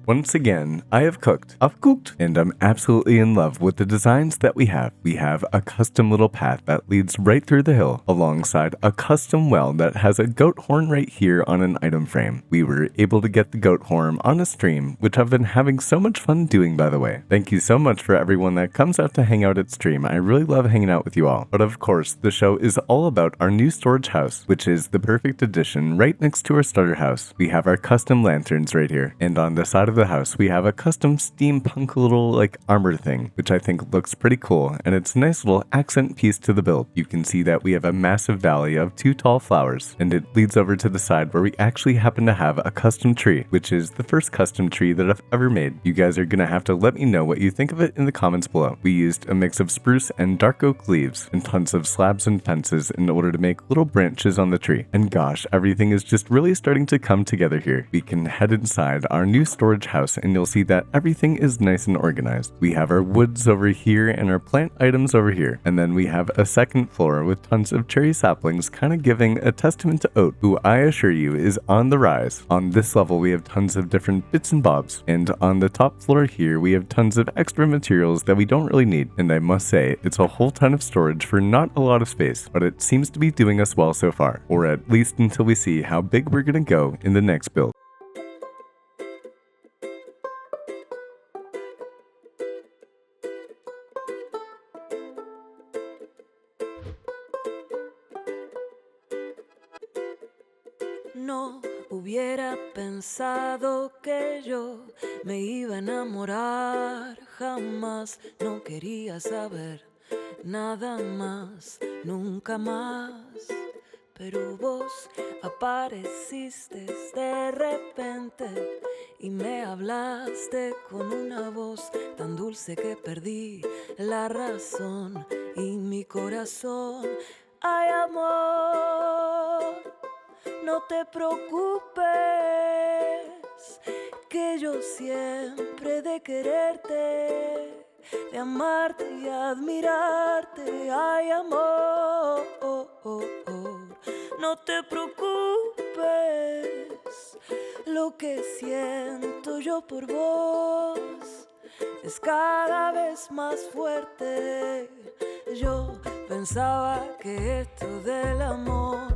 Once again, I have cooked, and I'm absolutely in love with the designs that we have. We have a custom little path that leads right through the hill, alongside a custom well that has a goat horn right here on an item frame. We were able to get the goat horn on a stream, which I've been having so much fun doing, by the way. Thank you so much for everyone that comes out to hang out at stream. I really love hanging out with you all. But of course, the show is all about our new storage house, which is the perfect addition right next to our starter house. We have our custom lanterns right here, and on the side of the house, we have a custom steampunk little like armor thing, which I think looks pretty cool, and it's a nice little accent piece to the build. You can see that we have a massive valley of 2 tall flowers, and it leads over to the side where we actually happen to have a custom tree, which is the first custom tree that I've ever made. You guys are gonna have to let me know what you think of it in the comments below. We used a mix of spruce and dark oak leaves and tons of slabs and fences in order to make little branches on the tree. And gosh, everything is just really starting to come together here. We can head inside our new storage house and you'll see that everything is nice and organized. We have our woods over here and our plant items over here. And then we have a second floor with tons of cherry saplings, kind of giving a testament to oat, who I assure you is on the rise. On this level, we have tons of different bits and bobs. And on the top floor here, we have tons of extra materials that we don't really need. And I must say, it's a whole ton of storage for not a lot of space, but it seems to be doing us well so far, or at least until we see how big we're gonna go in the next build. No hubiera pensado que yo me iba a enamorar, jamás no quería saber nada más, nunca más. Pero vos apareciste de repente y me hablaste con una voz tan dulce que perdí la razón y mi corazón. Ay, amor, no te preocupes, que yo siempre he de quererte, de amarte y admirarte. Ay, amor, no te preocupes, lo que siento yo por vos es cada vez más fuerte. Yo pensaba que esto del amor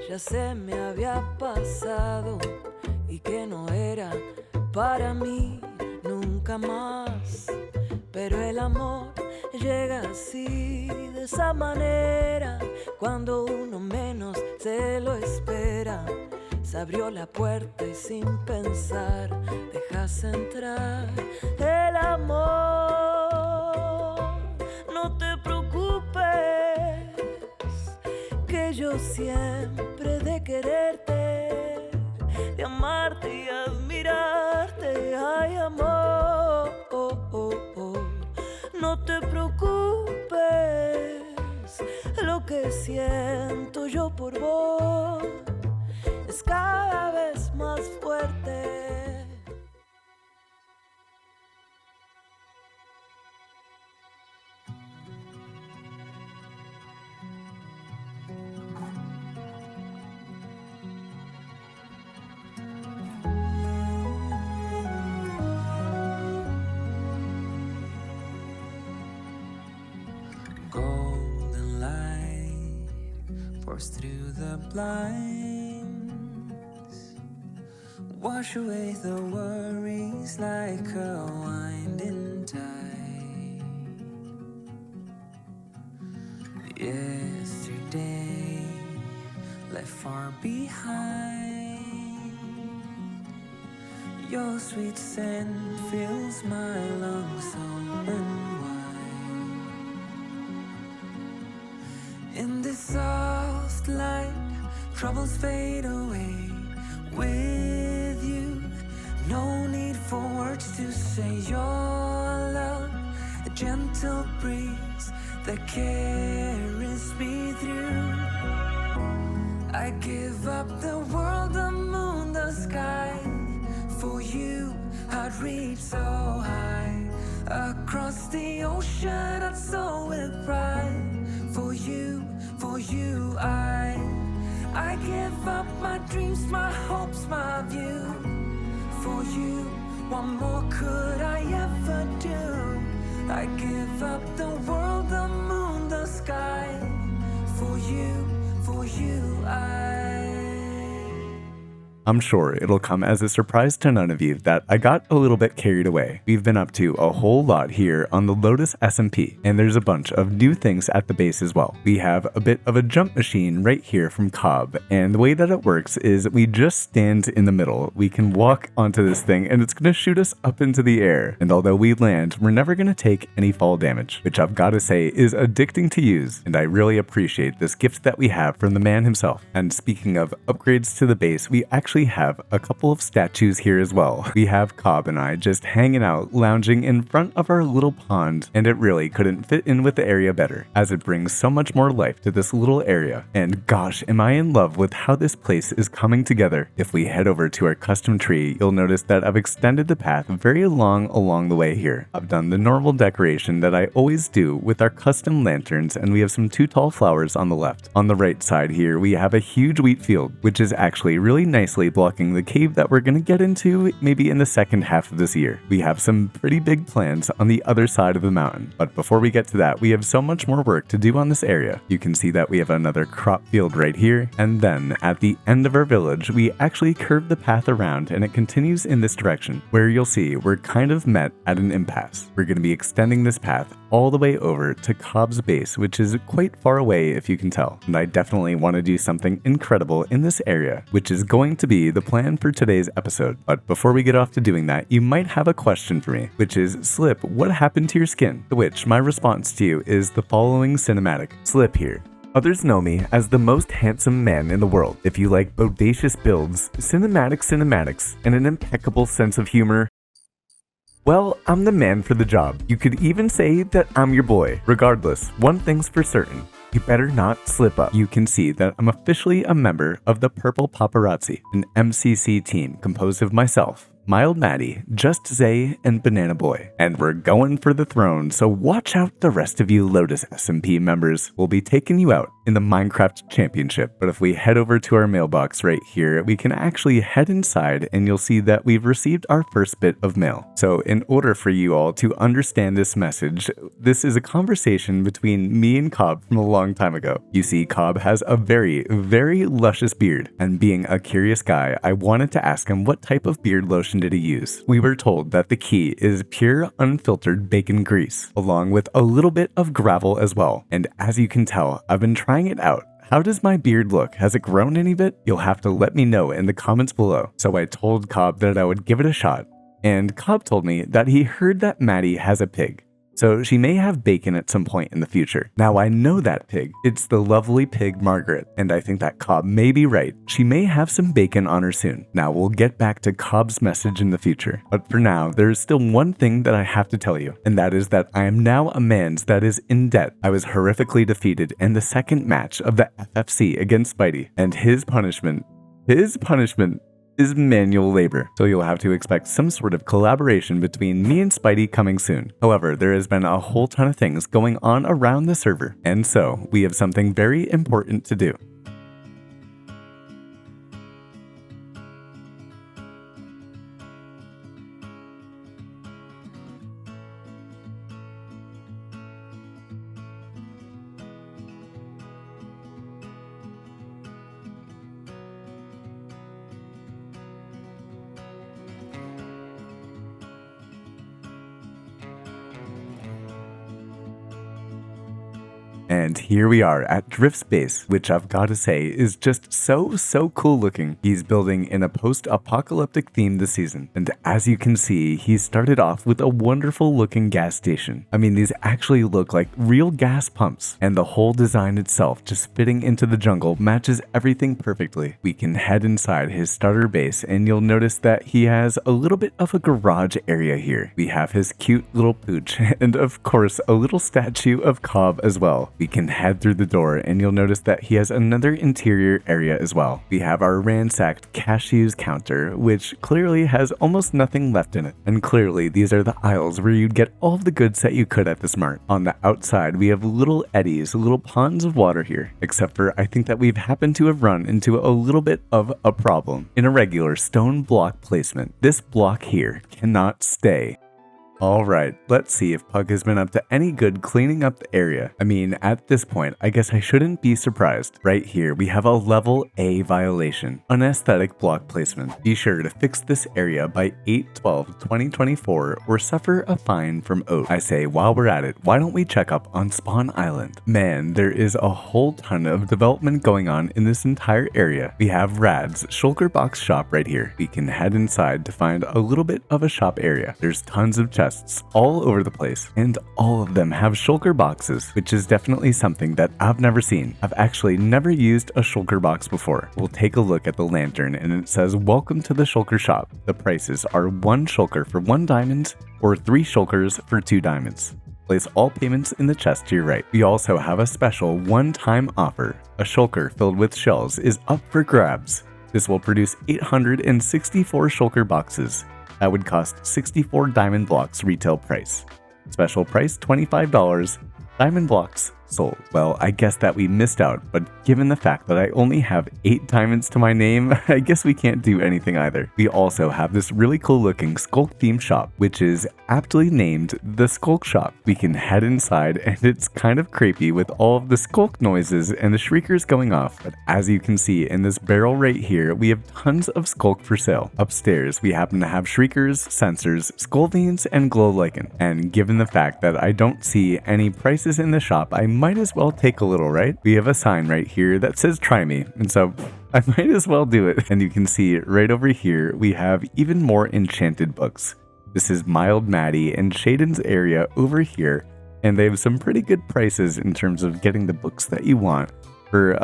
ya se me había pasado y que no era para mí nunca más. Pero el amor llega así, de esa manera, cuando uno menos se lo espera. Se abrió la puerta y sin pensar dejas entrar el amor. No te preocupes, que yo siempre he de quererte, de amarte y admirarte. Ay, amor, no te preocupes, lo que siento yo por vos es cada vez más fuerte. Golden light pours through the blinds, wash away the worries like a winding tide. Yesterday left far behind, your sweet scent fills my lungs open wide. In this soft light, troubles fade away with you. No need for words to say your love, a gentle breeze that carries me through. I give up the world, the moon, the sky. For you, I'd reach so high. Across the ocean, I'd soar with pride. For you, I give up my dreams, my hopes, my view. for you. What more could I ever do? I give up the world, the moon, the sky. For you, I'm sure it'll come as a surprise to none of you that I got a little bit carried away. We've been up to a whole lot here on the Lotus SMP, and there's a bunch of new things at the base as well. We have a bit of a jump machine right here from Cobb, and the way that it works is we just stand in the middle. We can walk onto this thing, and it's going to shoot us up into the air. And although we land, we're never going to take any fall damage, which I've got to say is addicting to use, and I really appreciate this gift that we have from the man himself. And speaking of upgrades to the base, we actually have a couple of statues here as well. We have Cobb and I just hanging out, lounging in front of our little pond, and it really couldn't fit in with the area better, as it brings so much more life to this little area. And gosh, am I in love with how this place is coming together. If we head over to our custom tree, you'll notice that I've extended the path very long along the way here. I've done the normal decoration that I always do with our custom lanterns, and we have some 2 tall flowers on the left. On the right side here, we have a huge wheat field, which is actually really nicely blocking the cave that we're going to get into maybe in the second half of this year. We have some pretty big plans on the other side of the mountain, but before we get to that, we have so much more work to do on this area. You can see that we have another crop field right here, and then at the end of our village, we actually curve the path around and it continues in this direction, where you'll see we're kind of met at an impasse. We're going to be extending this path all the way over to Cobb's base, which is quite far away if you can tell. And I definitely want to do something incredible in this area, which is going to be the plan for today's episode. But before we get off to doing that, you might have a question for me, which is, Slip, what happened to your skin? To which my response to you is the following cinematic. Slip here. Others know me as the most handsome man in the world. If you like bodacious builds, cinematics, and an impeccable sense of humor, well, I'm the man for the job. You could even say that I'm your boy. Regardless, one thing's for certain. You better not slip up. You can see that I'm officially a member of the Purple Paparazzi, an MCC team composed of myself, Mild Madi, Just Zay, and BananaBoy. And we're going for the throne, so watch out the rest of you Lotus SMP members. We'll be taking you out in the Minecraft Championship. But if we head over to our mailbox right here, we can actually head inside and you'll see that we've received our first bit of mail. So in order for you all to understand this message, this is a conversation between me and Cobb from a long time ago. You see, Cobb has a very, very luscious beard, and being a curious guy, I wanted to ask him what type of beard lotion did he use. We were told that the key is pure unfiltered bacon grease, along with a little bit of gravel as well. And as you can tell, I've been trying it out. How does my beard look? Has it grown any bit? You'll have to let me know in the comments below. So I told Cobb that I would give it a shot, and Cobb told me that he heard that Madi has a pig, so she may have bacon at some point in the future. Now I know that pig. It's the lovely pig Margaret, and I think that Cobb may be right. She may have some bacon on her soon. Now we'll get back to Cobb's message in the future, but for now, there is still one thing that I have to tell you, and that is that I am now a man's that is in debt. I was horrifically defeated in the second match of the FFC against Spidey, and his punishment is manual labor, so you'll have to expect some sort of collaboration between me and Spidey coming soon. However, there has been a whole ton of things going on around the server, and so we have something very important to do. And here we are at Drift's base, which I've got to say is just so cool looking. He's building in a post-apocalyptic theme this season. And as you can see, he started off with a wonderful looking gas station. I mean, these actually look like real gas pumps. And the whole design itself, just fitting into the jungle, matches everything perfectly. We can head inside his starter base and you'll notice that he has a little bit of a garage area here. We have his cute little pooch and of course a little statue of Cobb as well. We can head through the door and you'll notice that he has another interior area as well. We have our ransacked cashews counter, which clearly has almost nothing left in it. And clearly these are the aisles where you'd get all of the goods that you could at the Smart. On the outside, we have little eddies, little ponds of water here, except for I think that we've happened to have run into a little bit of a problem. In a regular stone block placement, this block here cannot stay. Alright, let's see if Pug has been up to any good cleaning up the area. I mean, at this point, I guess I shouldn't be surprised. Right here, we have a level A violation, unaesthetic block placement. Be sure to fix this area by 8/12/2024 or suffer a fine from Oat. I say, while we're at it, why don't we check up on Spawn Island? Man, there is a whole ton of development going on in this entire area. We have Rad's Shulker Box shop right here. We can head inside to find a little bit of a shop area. There's tons of chests all over the place, and all of them have shulker boxes, which is definitely something that I've never seen. I've actually never used a shulker box before. We'll take a look at the lantern and it says, "Welcome to the shulker shop." The prices are 1 shulker for 1 diamond or 3 shulkers for 2 diamonds. Place all payments in the chest to your right. We also have a special one-time offer. A shulker filled with shells is up for grabs. This will produce 864 shulker boxes. That would cost 64 diamond blocks retail price. Special price $25. Diamond blocks sold. Well, I guess that we missed out, but given the fact that I only have 8 diamonds to my name, I guess we can't do anything either. We also have this really cool looking Skulk theme shop, which is aptly named the Skulk Shop. We can head inside and it's kind of creepy with all of the skulk noises and the shriekers going off, but as you can see in this barrel right here, we have tons of skulk for sale. Upstairs, we happen to have shriekers, sensors, skull veins, and glow lichen. And given the fact that I don't see any prices in the shop, I might as well take a little, right? We have a sign right here that says try me, and so I might as well do it. And you can see right over here, we have even more enchanted books. This is Mild Madi and Shaden's area over here, and they have some pretty good prices in terms of getting the books that you want for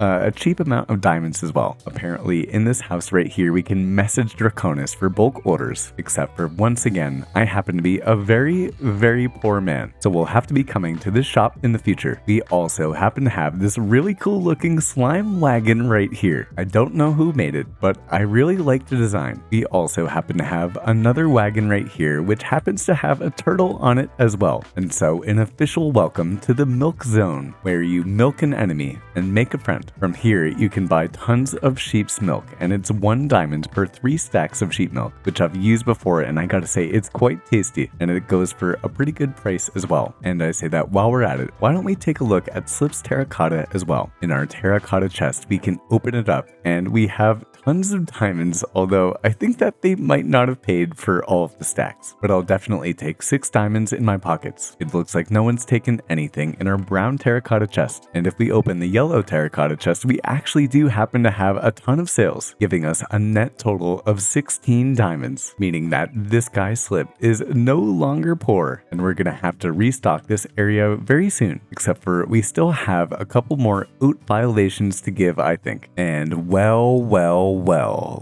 a cheap amount of diamonds as well. Apparently in this house right here we can message Drhakonis for bulk orders, except for once again I happen to be a very, very poor man, so we'll have to be coming to this shop in the future. We also happen to have this really cool looking slime wagon right here. I don't know who made it, but I really like the design. We also happen to have another wagon right here which happens to have a turtle on it as well. And so an official welcome to the milk zone, where you milk an enemy and make a friend. From here, you can buy tons of sheep's milk, and it's 1 diamond per 3 stacks of sheep milk, which I've used before, and I gotta say, it's quite tasty, and it goes for a pretty good price as well. And I say that while we're at it, why don't we take a look at Slip's terracotta as well? In our terracotta chest, we can open it up, and we have tons of diamonds, although I think that they might not have paid for all of the stacks. But I'll definitely take 6 diamonds in my pockets. It looks like no one's taken anything in our brown terracotta chest, and if we open the yellow terracotta chest, we actually do happen to have a ton of sales, giving us a net total of 16 diamonds, meaning that this guy Slip is no longer poor, and we're gonna have to restock this area very soon, except for we still have a couple more oat violations to give, I think. And well,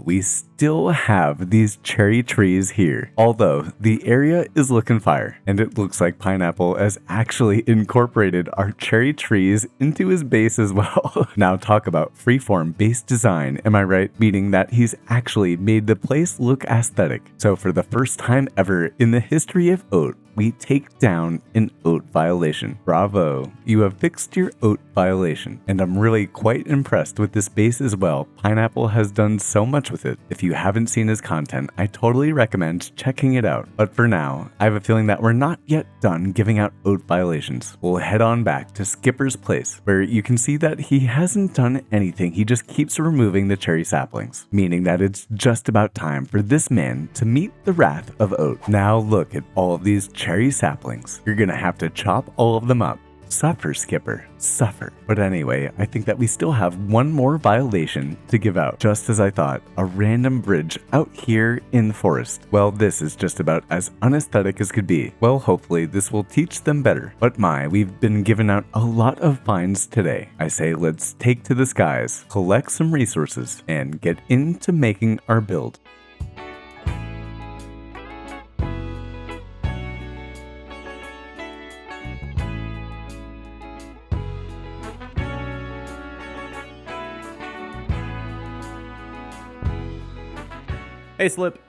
we still have these cherry trees here, although the area is looking fire, and it looks like Pineapple has actually incorporated our cherry trees into his base as well. Now talk about freeform base design, am I right? Meaning that he's actually made the place look aesthetic. So for the first time ever in the history of Oat, we take down an oat violation. Bravo, you have fixed your oat violation. And I'm really quite impressed with this base as well. Pineapple has done so much with it. If you haven't seen his content, I totally recommend checking it out. But for now, I have a feeling that we're not yet done giving out oat violations. We'll head on back to Skipper's place, where you can see that he hasn't done anything. He just keeps removing the cherry saplings, meaning that it's just about time for this man to meet the wrath of Oat. Now look at all of these cherry saplings. You're gonna have to chop all of them up. Suffer, Skipper, suffer. But anyway, I think that we still have one more violation to give out. Just as I thought, a random bridge out here in the forest. Well, this is just about as unaesthetic as could be. Well, hopefully this will teach them better. But we've been giving out a lot of fines today. I say let's take to the skies, collect some resources, and get into making our build. Hey, Slip.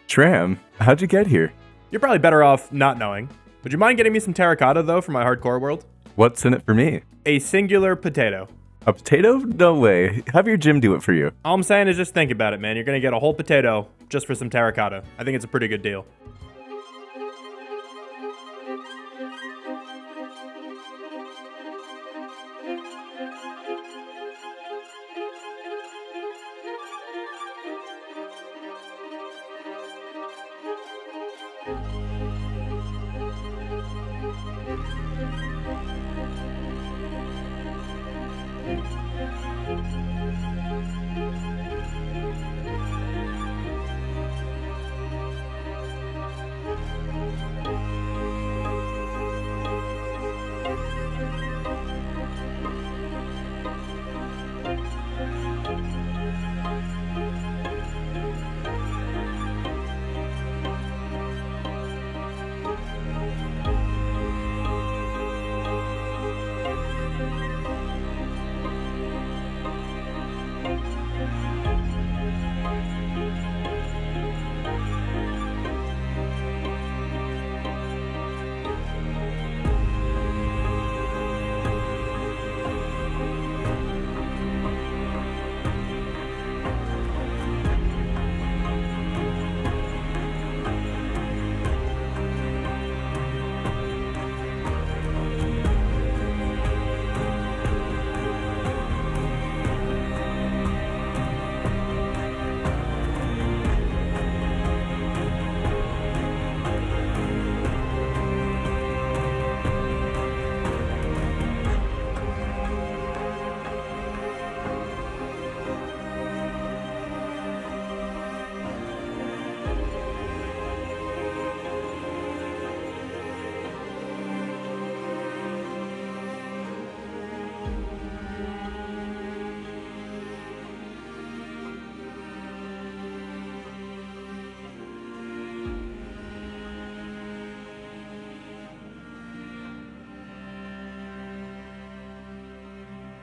Shram, how'd you get here? You're probably better off not knowing. Would you mind getting me some terracotta, though, for my hardcore world? What's in it for me? A singular potato. A potato? No way. Have your gym do it for you. All I'm saying is just think about it, man. You're going to get a whole potato just for some terracotta. I think it's a pretty good deal.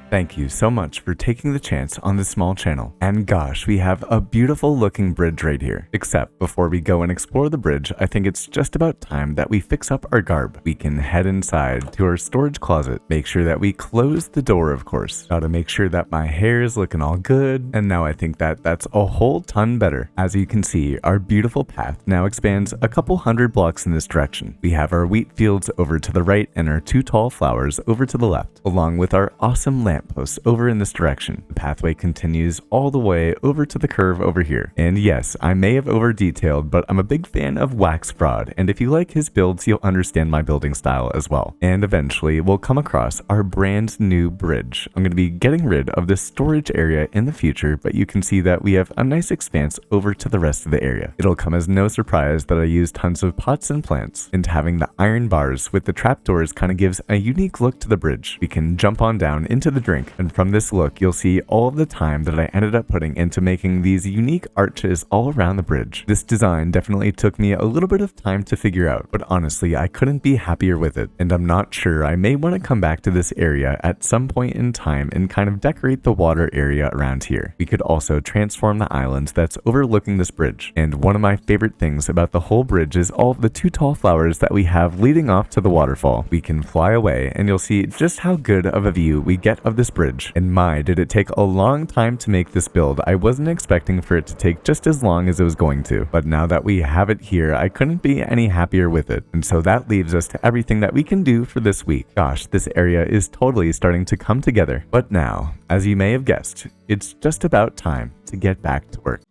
Thank you so much for taking the chance on this small channel. And gosh, we have a beautiful looking bridge right here. Except before we go and explore the bridge, I think it's just about time that we fix up our garb. We can head inside to our storage closet. Make sure that we close the door, of course. Gotta make sure that my hair is looking all good. And now I think that that's a whole ton better. As you can see, our beautiful path now expands a couple hundred blocks in this direction. We have our wheat fields over to the right and our two tall flowers over to the left, along with our awesome lampposts over in this direction. The pathway continues all the way over to the curve over here. And yes, I may have over detailed, but I'm a big fan of Wax Fraud, and if you like his builds, you'll understand my building style as well. And eventually, we'll come across our brand new bridge. I'm going to be getting rid of this storage area in the future, but you can see that we have a nice expanse over to the rest of the area. It'll come as no surprise that I use tons of pots and plants, and having the iron bars with the trapdoors kind of gives a unique look to the bridge. We can jump on down into the drink, and from this look, you'll see all of the time that I ended up putting into making these unique arches all around the bridge. This design definitely took me a little bit of time to figure out, but honestly, I couldn't be happier with it, and I'm not sure, I may want to come back to this area at some point in time and kind of decorate the water area around here. We could also transform the island that's overlooking this bridge, and one of my favorite things about the whole bridge is all of the two tall flowers that we have leading off to the waterfall. We can fly away, and you'll see just how good of a view we get of this bridge. And my, did it take a long time to make this build. I wasn't expecting for it to take just as long as it was going to, but now that we have it here, I couldn't be any happier with it. And so that leaves us to everything that we can do for this week. Gosh, this area is totally starting to come together. But now, as you may have guessed, it's just about time to get back to work.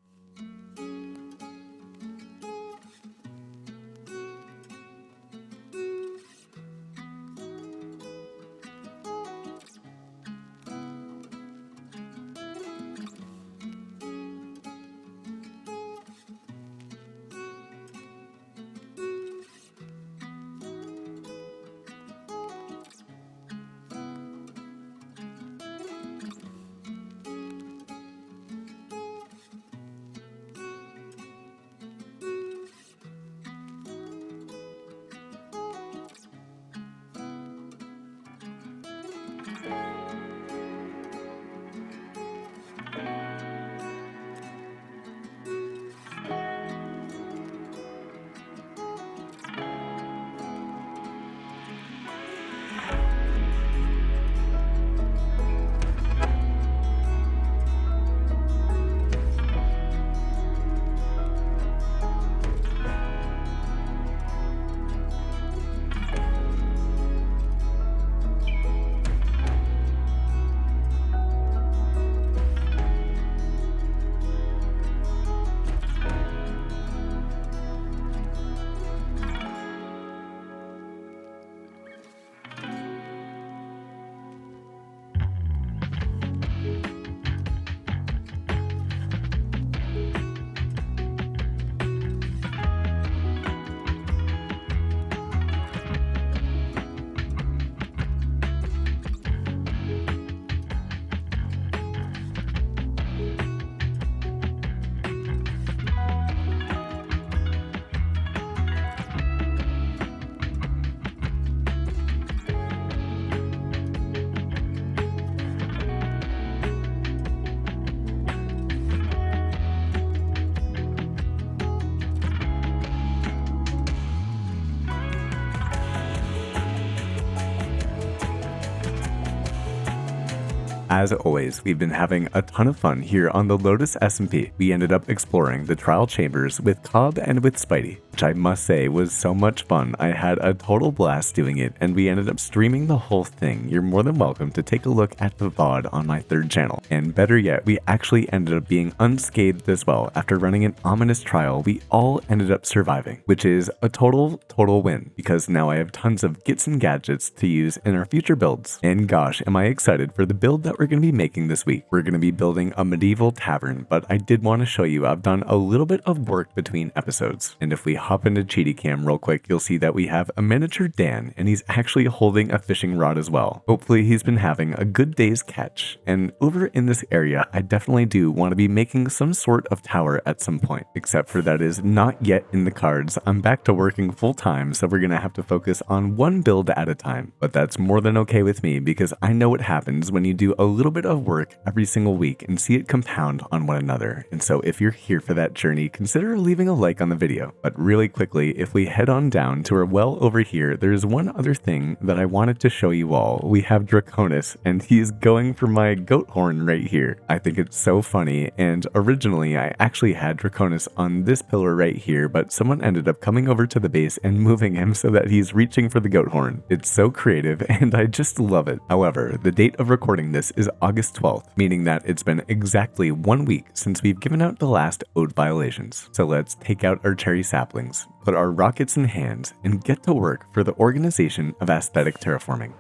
As always, we've been having a ton of fun here on the Lotus SMP. We ended up exploring the trial chambers with Cobb and with Spidey, which I must say was so much fun. I had a total blast doing it, and we ended up streaming the whole thing. You're more than welcome to take a look at the VOD on my third channel. And better yet, we actually ended up being unscathed as well. After running an ominous trial, we all ended up surviving, which is a total win, because now I have tons of gits and gadgets to use in our future builds. And gosh, am I excited for the build that we're going to be making this week. We're going to be building a medieval tavern, but I did want to show you I've done a little bit of work between episodes. And if we hop into Cheaty Cam real quick, you'll see that we have a miniature Dan, and he's actually holding a fishing rod as well. Hopefully he's been having a good day's catch. And over in this area, I definitely do want to be making some sort of tower at some point, except for that is not yet in the cards. I'm back to working full time, so we're going to have to focus on one build at a time. But that's more than okay with me, because I know what happens when you do a little bit of work every single week and see it compound on one another. And so if you're here for that journey, consider leaving a like on the video. But really quickly, if we head on down to our well over here, there's one other thing that I wanted to show you all. We have Drhakonis, and he's going for my goat horn right here. I think it's so funny, and originally I actually had Drhakonis on this pillar right here, but someone ended up coming over to the base and moving him so that he's reaching for the goat horn. It's so creative, and I just love it. However, the date of recording this is August 12th, meaning that it's been exactly 1 week since we've given out the last oat violations. So let's take out our cherry saplings, put our rockets in hand, and get to work for the organization of aesthetic terraforming.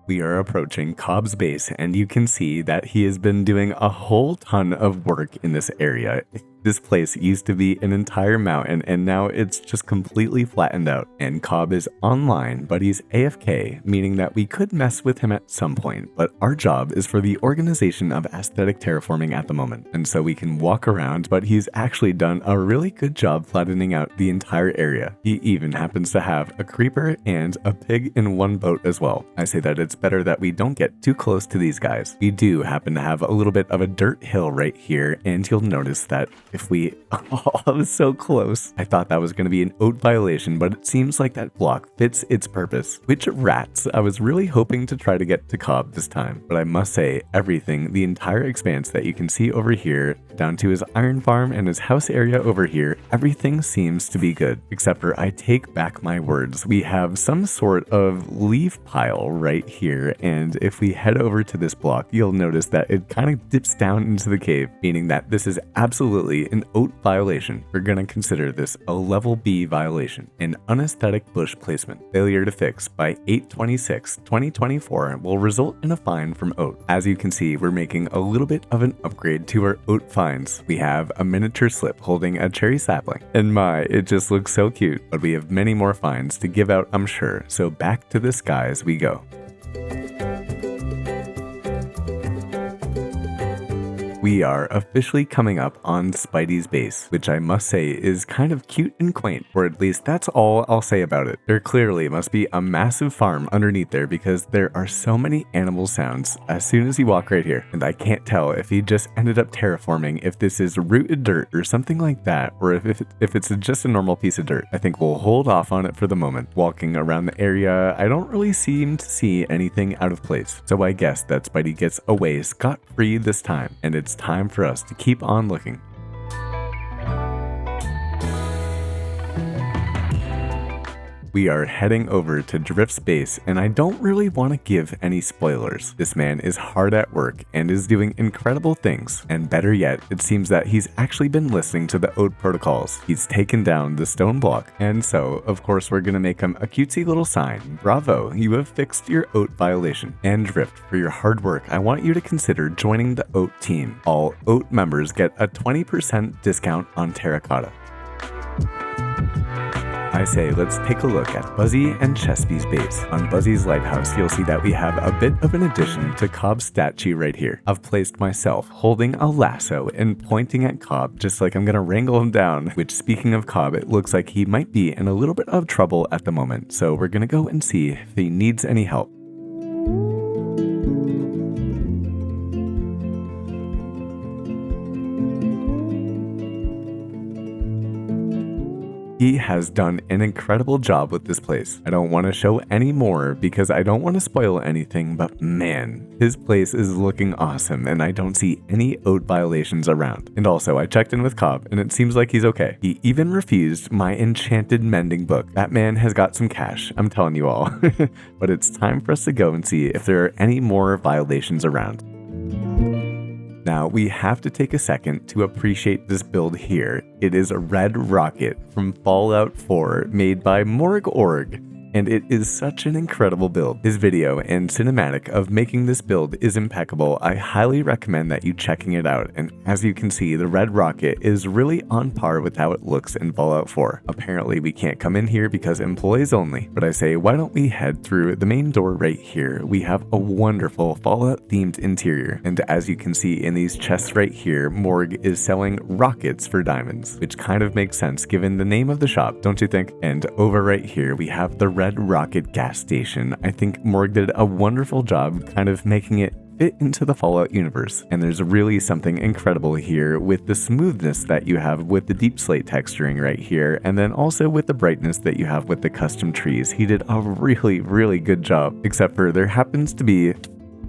We are approaching Cobb's base, and you can see that he has been doing a whole ton of work in this area. This place used to be an entire mountain, and now it's just completely flattened out. And Cobb is online, but he's AFK, meaning that we could mess with him at some point, but our job is for the organization of aesthetic terraforming at the moment. And so we can walk around, but he's actually done a really good job flattening out the entire area. He even happens to have a creeper and a pig in one boat as well. I say that it's better that we don't get too close to these guys. We do happen to have a little bit of a dirt hill right here, and you'll notice that if we, oh, I was so close. I thought that was going to be an oat violation, but it seems like that block fits its purpose. Which rats, I was really hoping to try to get to Cobb this time, but I must say everything, the entire expanse that you can see over here, down to his iron farm and his house area over here, everything seems to be good, except for I take back my words. We have some sort of leaf pile right here, and if we head over to this block, you'll notice that it kind of dips down into the cave, meaning that this is absolutely an oat violation. We're going to consider this a level B violation, an unesthetic bush placement. Failure to fix by 8/26/2024 will result in a fine from oat. As you can see, we're making a little bit of an upgrade to our oat fines. We have a miniature slip holding a cherry sapling, and it just looks so cute, but we have many more fines to give out, I'm sure, so back to the skies we go. We are officially coming up on Spidey's base, which I must say is kind of cute and quaint, or at least that's all I'll say about it. There clearly must be a massive farm underneath there because there are so many animal sounds as soon as you walk right here, and I can't tell if he just ended up terraforming, if this is rooted dirt or something like that, or if it's just a normal piece of dirt. I think we'll hold off on it for the moment. Walking around the area, I don't really seem to see anything out of place, so I guess that Spidey gets away scot-free this time, and it's time for us to keep on looking. We are heading over to Drift's base, and I don't really want to give any spoilers. This man is hard at work and is doing incredible things, and better yet, it seems that he's actually been listening to the oat protocols. He's taken down the stone block, and so, of course, we're gonna make him a cutesy little sign. Bravo, you have fixed your oat violation. And Drift, for your hard work, I want you to consider joining the oat team. All oat members get a 20% discount on terracotta. I say let's take a look at Buzzy and Chespi's base. On Buzzy's lighthouse, you'll see that we have a bit of an addition to Cobb's statue right here. I've placed myself holding a lasso and pointing at Cobb just like I'm gonna wrangle him down, which, speaking of Cobb, it looks like he might be in a little bit of trouble at the moment. So we're gonna go and see if he needs any help. He has done an incredible job with this place. I don't want to show any more because I don't want to spoil anything, but man, his place is looking awesome and I don't see any oat violations around. And also, I checked in with Cobb and it seems like he's okay. He even refused my enchanted mending book. That man has got some cash, I'm telling you all. But it's time for us to go and see if there are any more violations around. Now, we have to take a second to appreciate this build here. It is a red rocket from Fallout 4 made by Morg-Org, and it is such an incredible build. His video and cinematic of making this build is impeccable. I highly recommend that you checking it out, and as you can see, the red rocket is really on par with how it looks in Fallout 4. Apparently, we can't come in here because employees only, but I say, why don't we head through the main door right here? We have a wonderful Fallout-themed interior, and as you can see in these chests right here, Morg is selling rockets for diamonds, which kind of makes sense given the name of the shop, don't you think? And over right here, we have the Red Rocket gas station. I think Morg did a wonderful job kind of making it fit into the Fallout universe. And there's really something incredible here with the smoothness that you have with the deep slate texturing right here, and then also with the brightness that you have with the custom trees. He did a really good job, except for there happens to be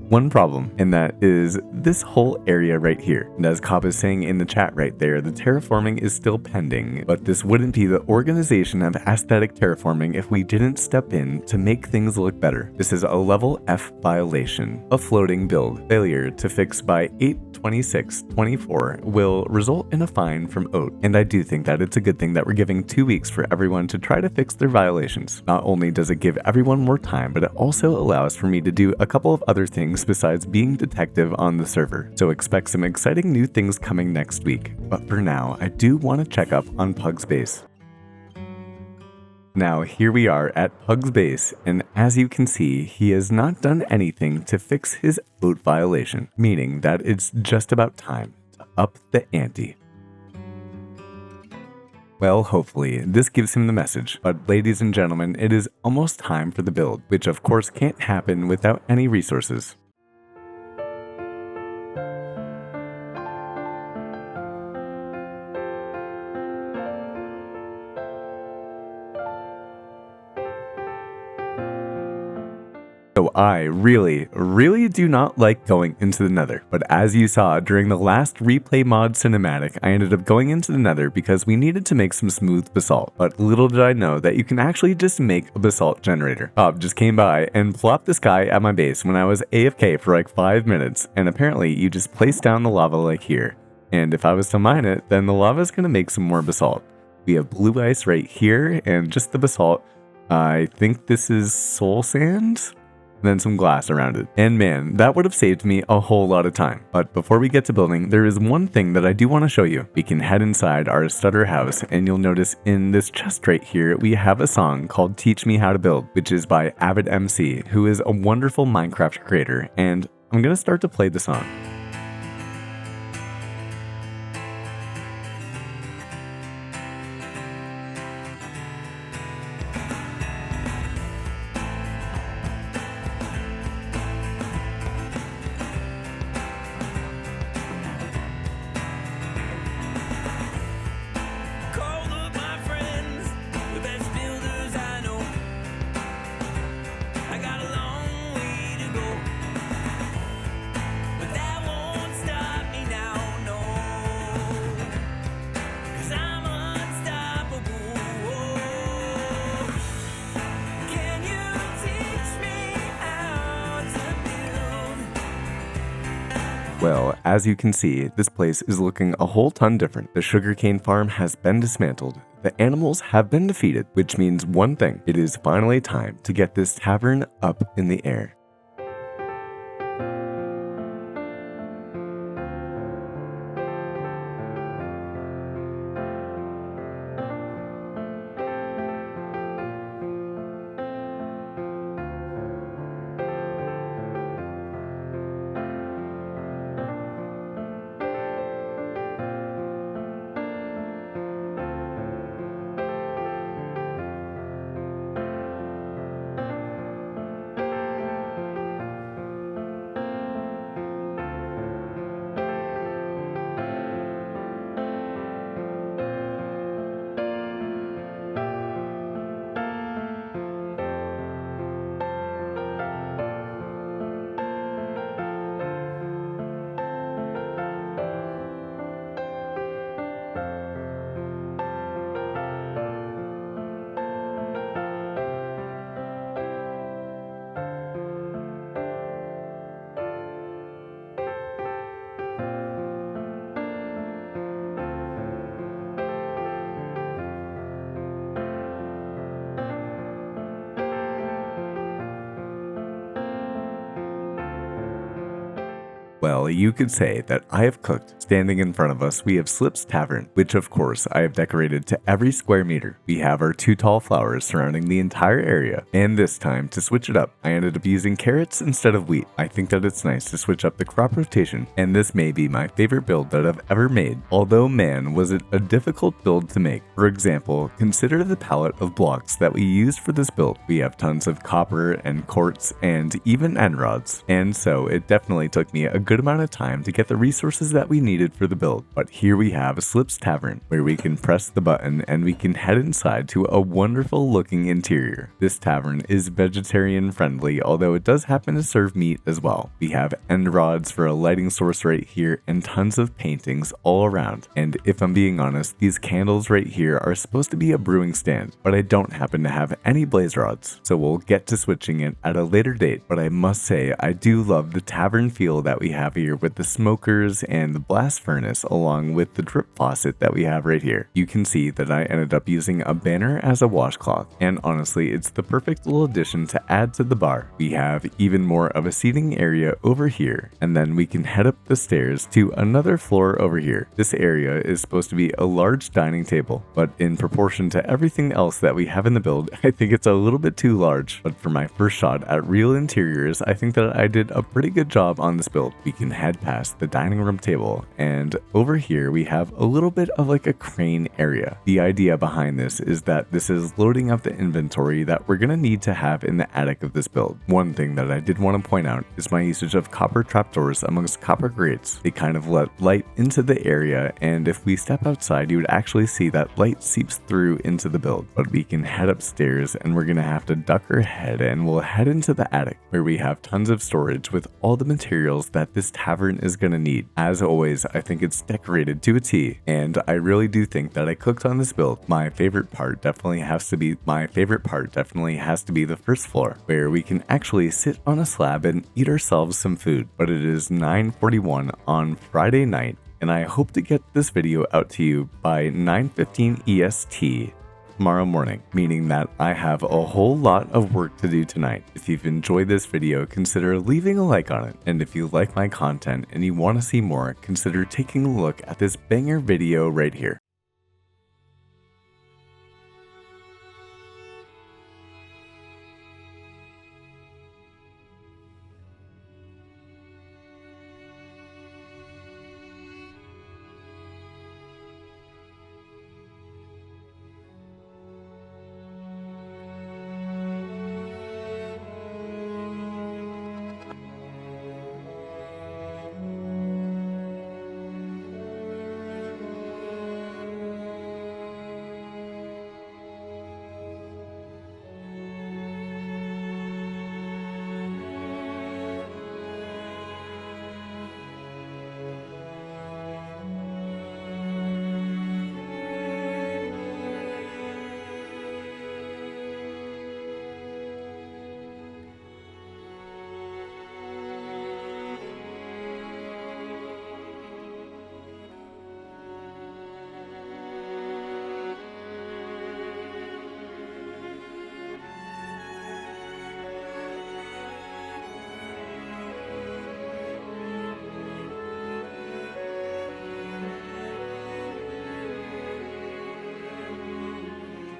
one problem, and that is this whole area right here. And as Cobb is saying in the chat right there, the terraforming is still pending, but this wouldn't be the organization of aesthetic terraforming if we didn't step in to make things look better. This is a level F violation. A floating build failure to fix by 8/26/24 will result in a fine from OAT, and I do think that it's a good thing that we're giving 2 weeks for everyone to try to fix their violations. Not only does it give everyone more time, but it also allows for me to do a couple of other things besides being detective on the server. So expect some exciting new things coming next week. But for now, I do want to check up on Pug's base. Now here we are at Pug's base, and as you can see, he has not done anything to fix his OAT violation, meaning that it's just about time to up the ante. Well, hopefully, this gives him the message, but ladies and gentlemen, it is almost time for the build, which of course can't happen without any resources. So I really do not like going into the Nether, but as you saw during the last replay mod cinematic, I ended up going into the Nether because we needed to make some smooth basalt, but little did I know that you can actually just make a basalt generator. Cobb just came by and plopped this guy at my base when I was AFK for like 5 minutes, and apparently you just place down the lava like here, and if I was to mine it, then the lava is going to make some more basalt. We have blue ice right here, and just the basalt. I think this is soul sand? Then some glass around it. And man, that would have saved me a whole lot of time. But before we get to building, there is one thing that I do want to show you. We can head inside our stutter house, and you'll notice in this chest right here, we have a song called Teach Me How to Build, which is by Avid MC, who is a wonderful Minecraft creator. And I'm going to start to play the song. Well, as you can see, this place is looking a whole ton different. The sugarcane farm has been dismantled. The animals have been defeated, which means one thing. It is finally time to get this tavern up in the air. Well, you could say that I have cooked. Standing in front of us, we have Slip's Tavern, which of course I have decorated to every square meter. We have our 2 tall flowers surrounding the entire area, and this time, to switch it up, I ended up using carrots instead of wheat. I think that it's nice to switch up the crop rotation, and this may be my favorite build that I've ever made, although man, was it a difficult build to make. For example, consider the palette of blocks that we used for this build. We have tons of copper and quartz and even end rods, and so it definitely took me a good amount of time to get the resources that we needed for the build. But here we have Slip's Tavern, where we can press the button and we can head inside to a wonderful looking interior. This tavern is vegetarian friendly, although it does happen to serve meat as well. We have end rods for a lighting source right here and tons of paintings all around. And if I'm being honest, these candles right here are supposed to be a brewing stand, but I don't happen to have any blaze rods, so we'll get to switching it at a later date. But I must say, I do love the tavern feel that we have here with the smokers and the blast furnace along with the drip faucet that we have right here. You can see that I ended up using a banner as a washcloth, and honestly, it's the perfect little addition to add to the bar. We have even more of a seating area over here, and then we can head up the stairs to another floor over here. This area is supposed to be a large dining table, but in proportion to everything else that we have in the build, I think it's a little bit too large. But for my first shot at real interiors, I think that I did a pretty good job on this build. We can head past the dining room table, and over here we have a little bit of like a crane area. The idea behind this is that this is loading up the inventory that we're gonna need to have in the attic of this build. One thing that I did want to point out is my usage of copper trapdoors amongst copper grates. They kind of let light into the area, and if we step outside, you would actually see that light seeps through into the build. But we can head upstairs, and we're gonna have to duck our head, and we'll head into the attic, where we have tons of storage with all the materials that this tavern is gonna need. As always, I think it's decorated to a T, and I really do think that I cooked on this build. My favorite part definitely has to be the first floor, where we can actually sit on a slab and eat ourselves some food. But it is 9:41 on Friday night, and I hope to get this video out to you by 9:15 EST tomorrow morning, meaning that I have a whole lot of work to do tonight. If you've enjoyed this video, consider leaving a like on it, and if you like my content and you want to see more, consider taking a look at this banger video right here.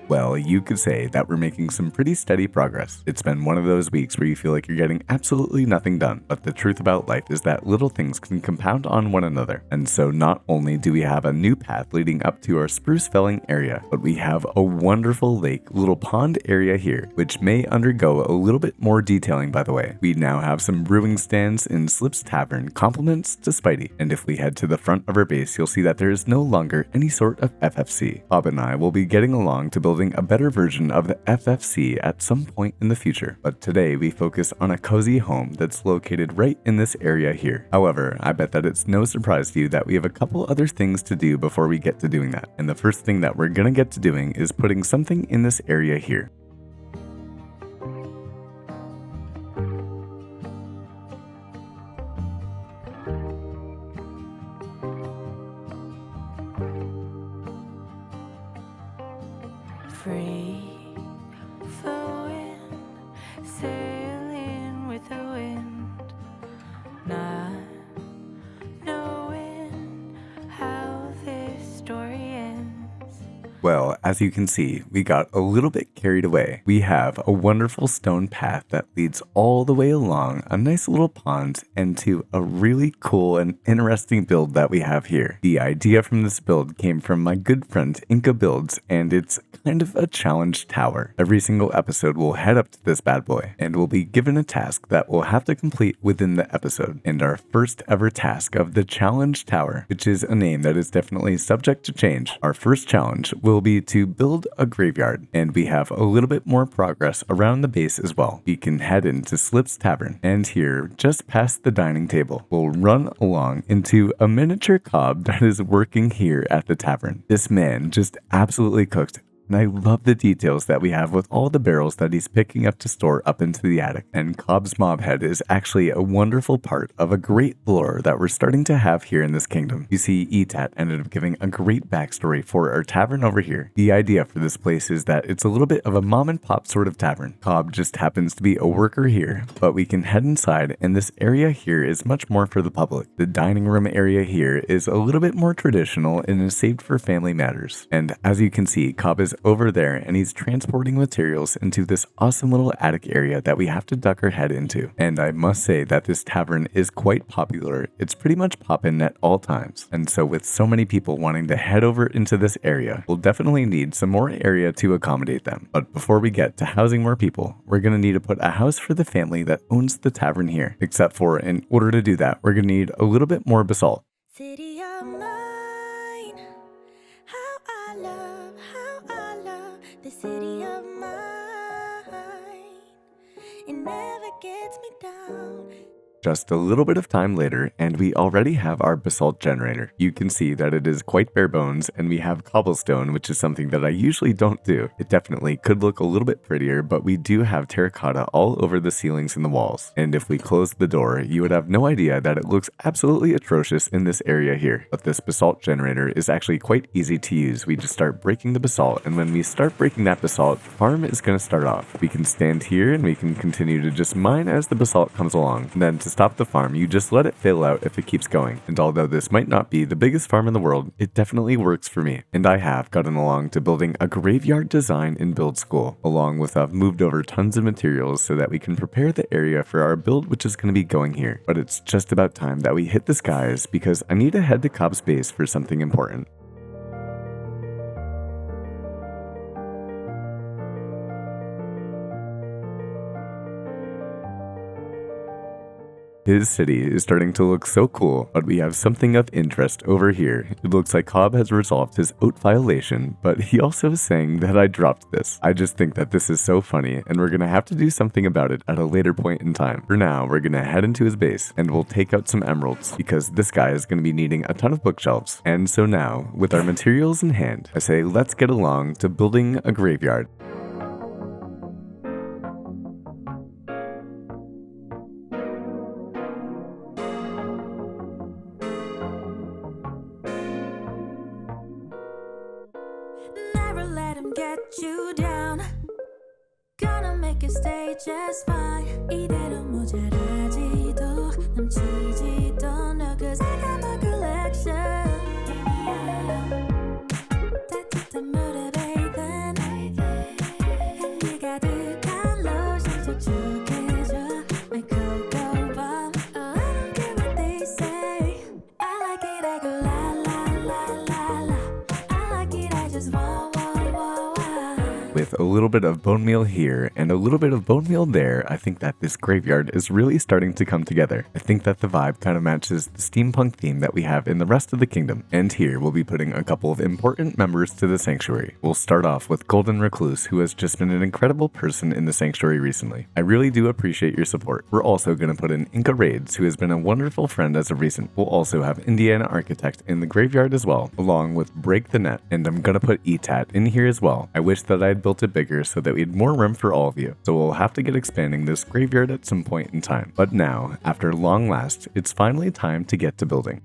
Well, you could say that we're making some pretty steady progress. It's been one of those weeks where you feel like you're getting absolutely nothing done, but the truth about life is that little things can compound on one another. And so not only do we have a new path leading up to our spruce felling area, but we have a wonderful lake, little pond area here, which may undergo a little bit more detailing, by the way. We now have some brewing stands in Slip's Tavern, compliments to Spidey. And if we head to the front of our base, you'll see that there is no longer any sort of FFC. Cobb and I will be getting along to building a better version of the FFC at some point in the future, but today we focus on a cozy home that's located right in this area here. However, I bet that it's no surprise to you that we have a couple other things to do before we get to doing that, and the first thing that we're gonna get to doing is putting something in this area here. Free flowing, sailing with the wind, not Well, as you can see, we got a little bit carried away. We have a wonderful stone path that leads all the way along a nice little pond and to a really cool and interesting build that we have here. The idea from this build came from my good friend Inca Builds, and it's kind of a challenge tower. Every single episode we'll head up to this bad boy and we'll be given a task that we'll have to complete within the episode. And our first ever task of the challenge tower, which is a name that is definitely subject to change. Our first challenge will be to build a graveyard, and we have a little bit more progress around the base as well. We can head into Slip's Tavern, and here, just past the dining table, we'll run along into a miniature Cobb that is working here at the tavern. This man just absolutely cooked. And I love the details that we have with all the barrels that he's picking up to store up into the attic. And Cobb's mob head is actually a wonderful part of a great lore that we're starting to have here in this kingdom. You see, Etat ended up giving a great backstory for our tavern over here. The idea for this place is that it's a little bit of a mom and pop sort of tavern. Cobb just happens to be a worker here, but we can head inside, and this area here is much more for the public. The dining room area here is a little bit more traditional and is saved for family matters. And as you can see, Cobb is over there and he's transporting materials into this awesome little attic area that we have to duck our head into. And I must say that this tavern is quite popular. It's pretty much poppin' at all times. And so with so many people wanting to head over into this area, we'll definitely need some more area to accommodate them. But before we get to housing more people, we're gonna need to put a house for the family that owns the tavern here. Except for, in order to do that, we're gonna need a little bit more basalt. City of mine, how I love the city of mine. It never gets me down. Just a little bit of time later, and we already have our basalt generator. You can see that it is quite bare bones, and we have cobblestone, which is something that I usually don't do. It definitely could look a little bit prettier, but we do have terracotta all over the ceilings and the walls. And if we close the door, you would have no idea that it looks absolutely atrocious in this area here. But this basalt generator is actually quite easy to use. We just start breaking the basalt, and when we start breaking that basalt, the farm is going to start off. We can stand here, and we can continue to just mine as the basalt comes along. And then to stop the farm, you just let it fill out if it keeps going. And although this might not be the biggest farm in the world, it definitely works for me. And I have gotten along to building a graveyard design in build school, along with I've moved over tons of materials so that we can prepare the area for our build, which is going to be going here. But it's just about time that we hit the skies because I need to head to Cobb's base for something important. His city is starting to look so cool, but we have something of interest over here. It looks like Cobb has resolved his oath violation, but he also is saying that I dropped this. I just think that this is so funny, and we're gonna have to do something about it at a later point in time. For now, we're gonna head into his base, and we'll take out some emeralds, because this guy is gonna be needing a ton of bookshelves. And so now, with our materials in hand, I say let's get along to building a graveyard. You down. Gonna make you stay just fine. 이대로 모자라지도 넘치지도 않아. Cause I got my collection. 따뜻한 물에 bathe 향기 가득한 로션 촉촉해져. My cocoa bomb. Oh, I don't care what they say. I like it, I go la la la la la. I like it, I just want. With a little bit of bone meal here and a little bit of bone meal there, I think that this graveyard is really starting to come together. I think that the vibe kind of matches the steampunk theme that we have in the rest of the kingdom. And here we'll be putting a couple of important members to the sanctuary. We'll start off with Golden Recluse, who has just been an incredible person in the sanctuary recently. I really do appreciate your support. We're also going to put in Inca Raids, who has been a wonderful friend as of recent. We'll also have Indiana Architect in the graveyard as well, along with Break the Net. And I'm going to put Etat in here as well. I wish that I'd built it bigger so that we had more room for all of you. So we'll have to get expanding this graveyard at some point in time. But now, after long last, it's finally time to get to building.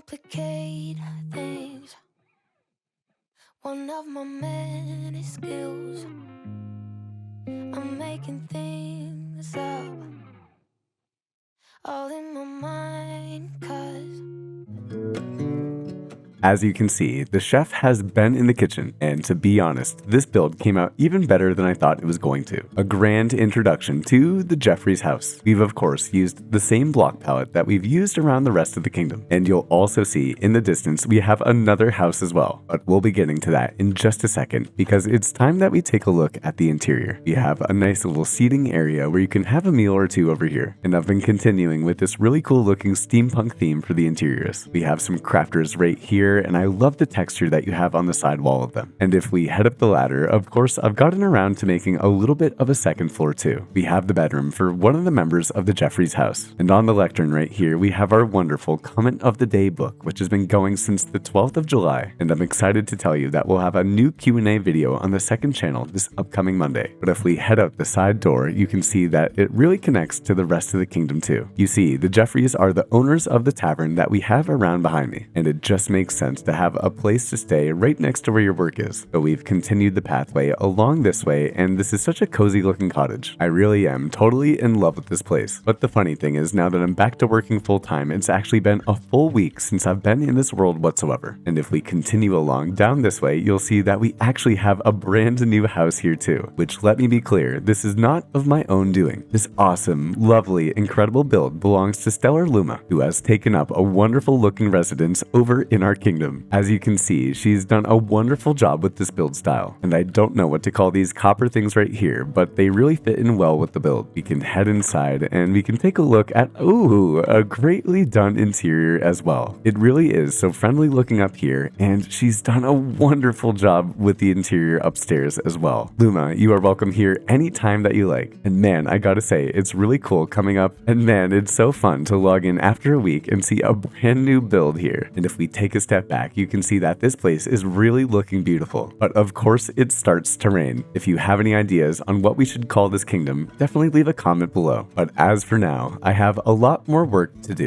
complicate things. One of my many skills. I'm making things up, all in my mind, 'cause As you can see, the chef has been in the kitchen, and to be honest, this build came out even better than I thought it was going to. A grand introduction to the Jeffrey's house. We've of course used the same block palette that we've used around the rest of the kingdom, and you'll also see in the distance we have another house as well, but we'll be getting to that in just a second because it's time that we take a look at the interior. We have a nice little seating area where you can have a meal or two over here, and I've been continuing with this really cool looking steampunk theme for the interiors. We have some crafters right here, and I love the texture that you have on the side wall of them. And if we head up the ladder, of course, I've gotten around to making a little bit of a second floor too. We have the bedroom for one of the members of the Jeffrey's house. And on the lectern right here, we have our wonderful Comment of the Day book, which has been going since the 12th of July. And I'm excited to tell you that we'll have a new Q&A video on the second channel this upcoming Monday. But if we head out the side door, you can see that it really connects to the rest of the kingdom too. You see, the Jeffreys are the owners of the tavern that we have around behind me, and it just makes sense to have a place to stay right next to where your work is. So we've continued the pathway along this way, and this is such a cozy looking cottage. I really am totally in love with this place. But the funny thing is, now that I'm back to working full time, it's actually been a full week since I've been in this world whatsoever. And if we continue along down this way, you'll see that we actually have a brand new house here too, which, let me be clear, this is not of my own doing. This awesome, lovely, incredible build belongs to StellarLuma, who has taken up a wonderful looking residence over in our kingdom. As you can see, she's done a wonderful job with this build style, and I don't know what to call these copper things right here, but they really fit in well with the build. We can head inside and we can take a look at, ooh, a greatly done interior as well. It really is so friendly looking up here, and she's done a wonderful job with the interior upstairs as well. Luma, you are welcome here anytime that you like. And man, I gotta say, it's really cool coming up, and man, it's so fun to log in after a week and see a brand new build here. And if we take a step back, you can see that this place is really looking beautiful. But of course, it starts to rain. If you have any ideas on what we should call this kingdom, definitely leave a comment below. But as for now, I have a lot more work to do.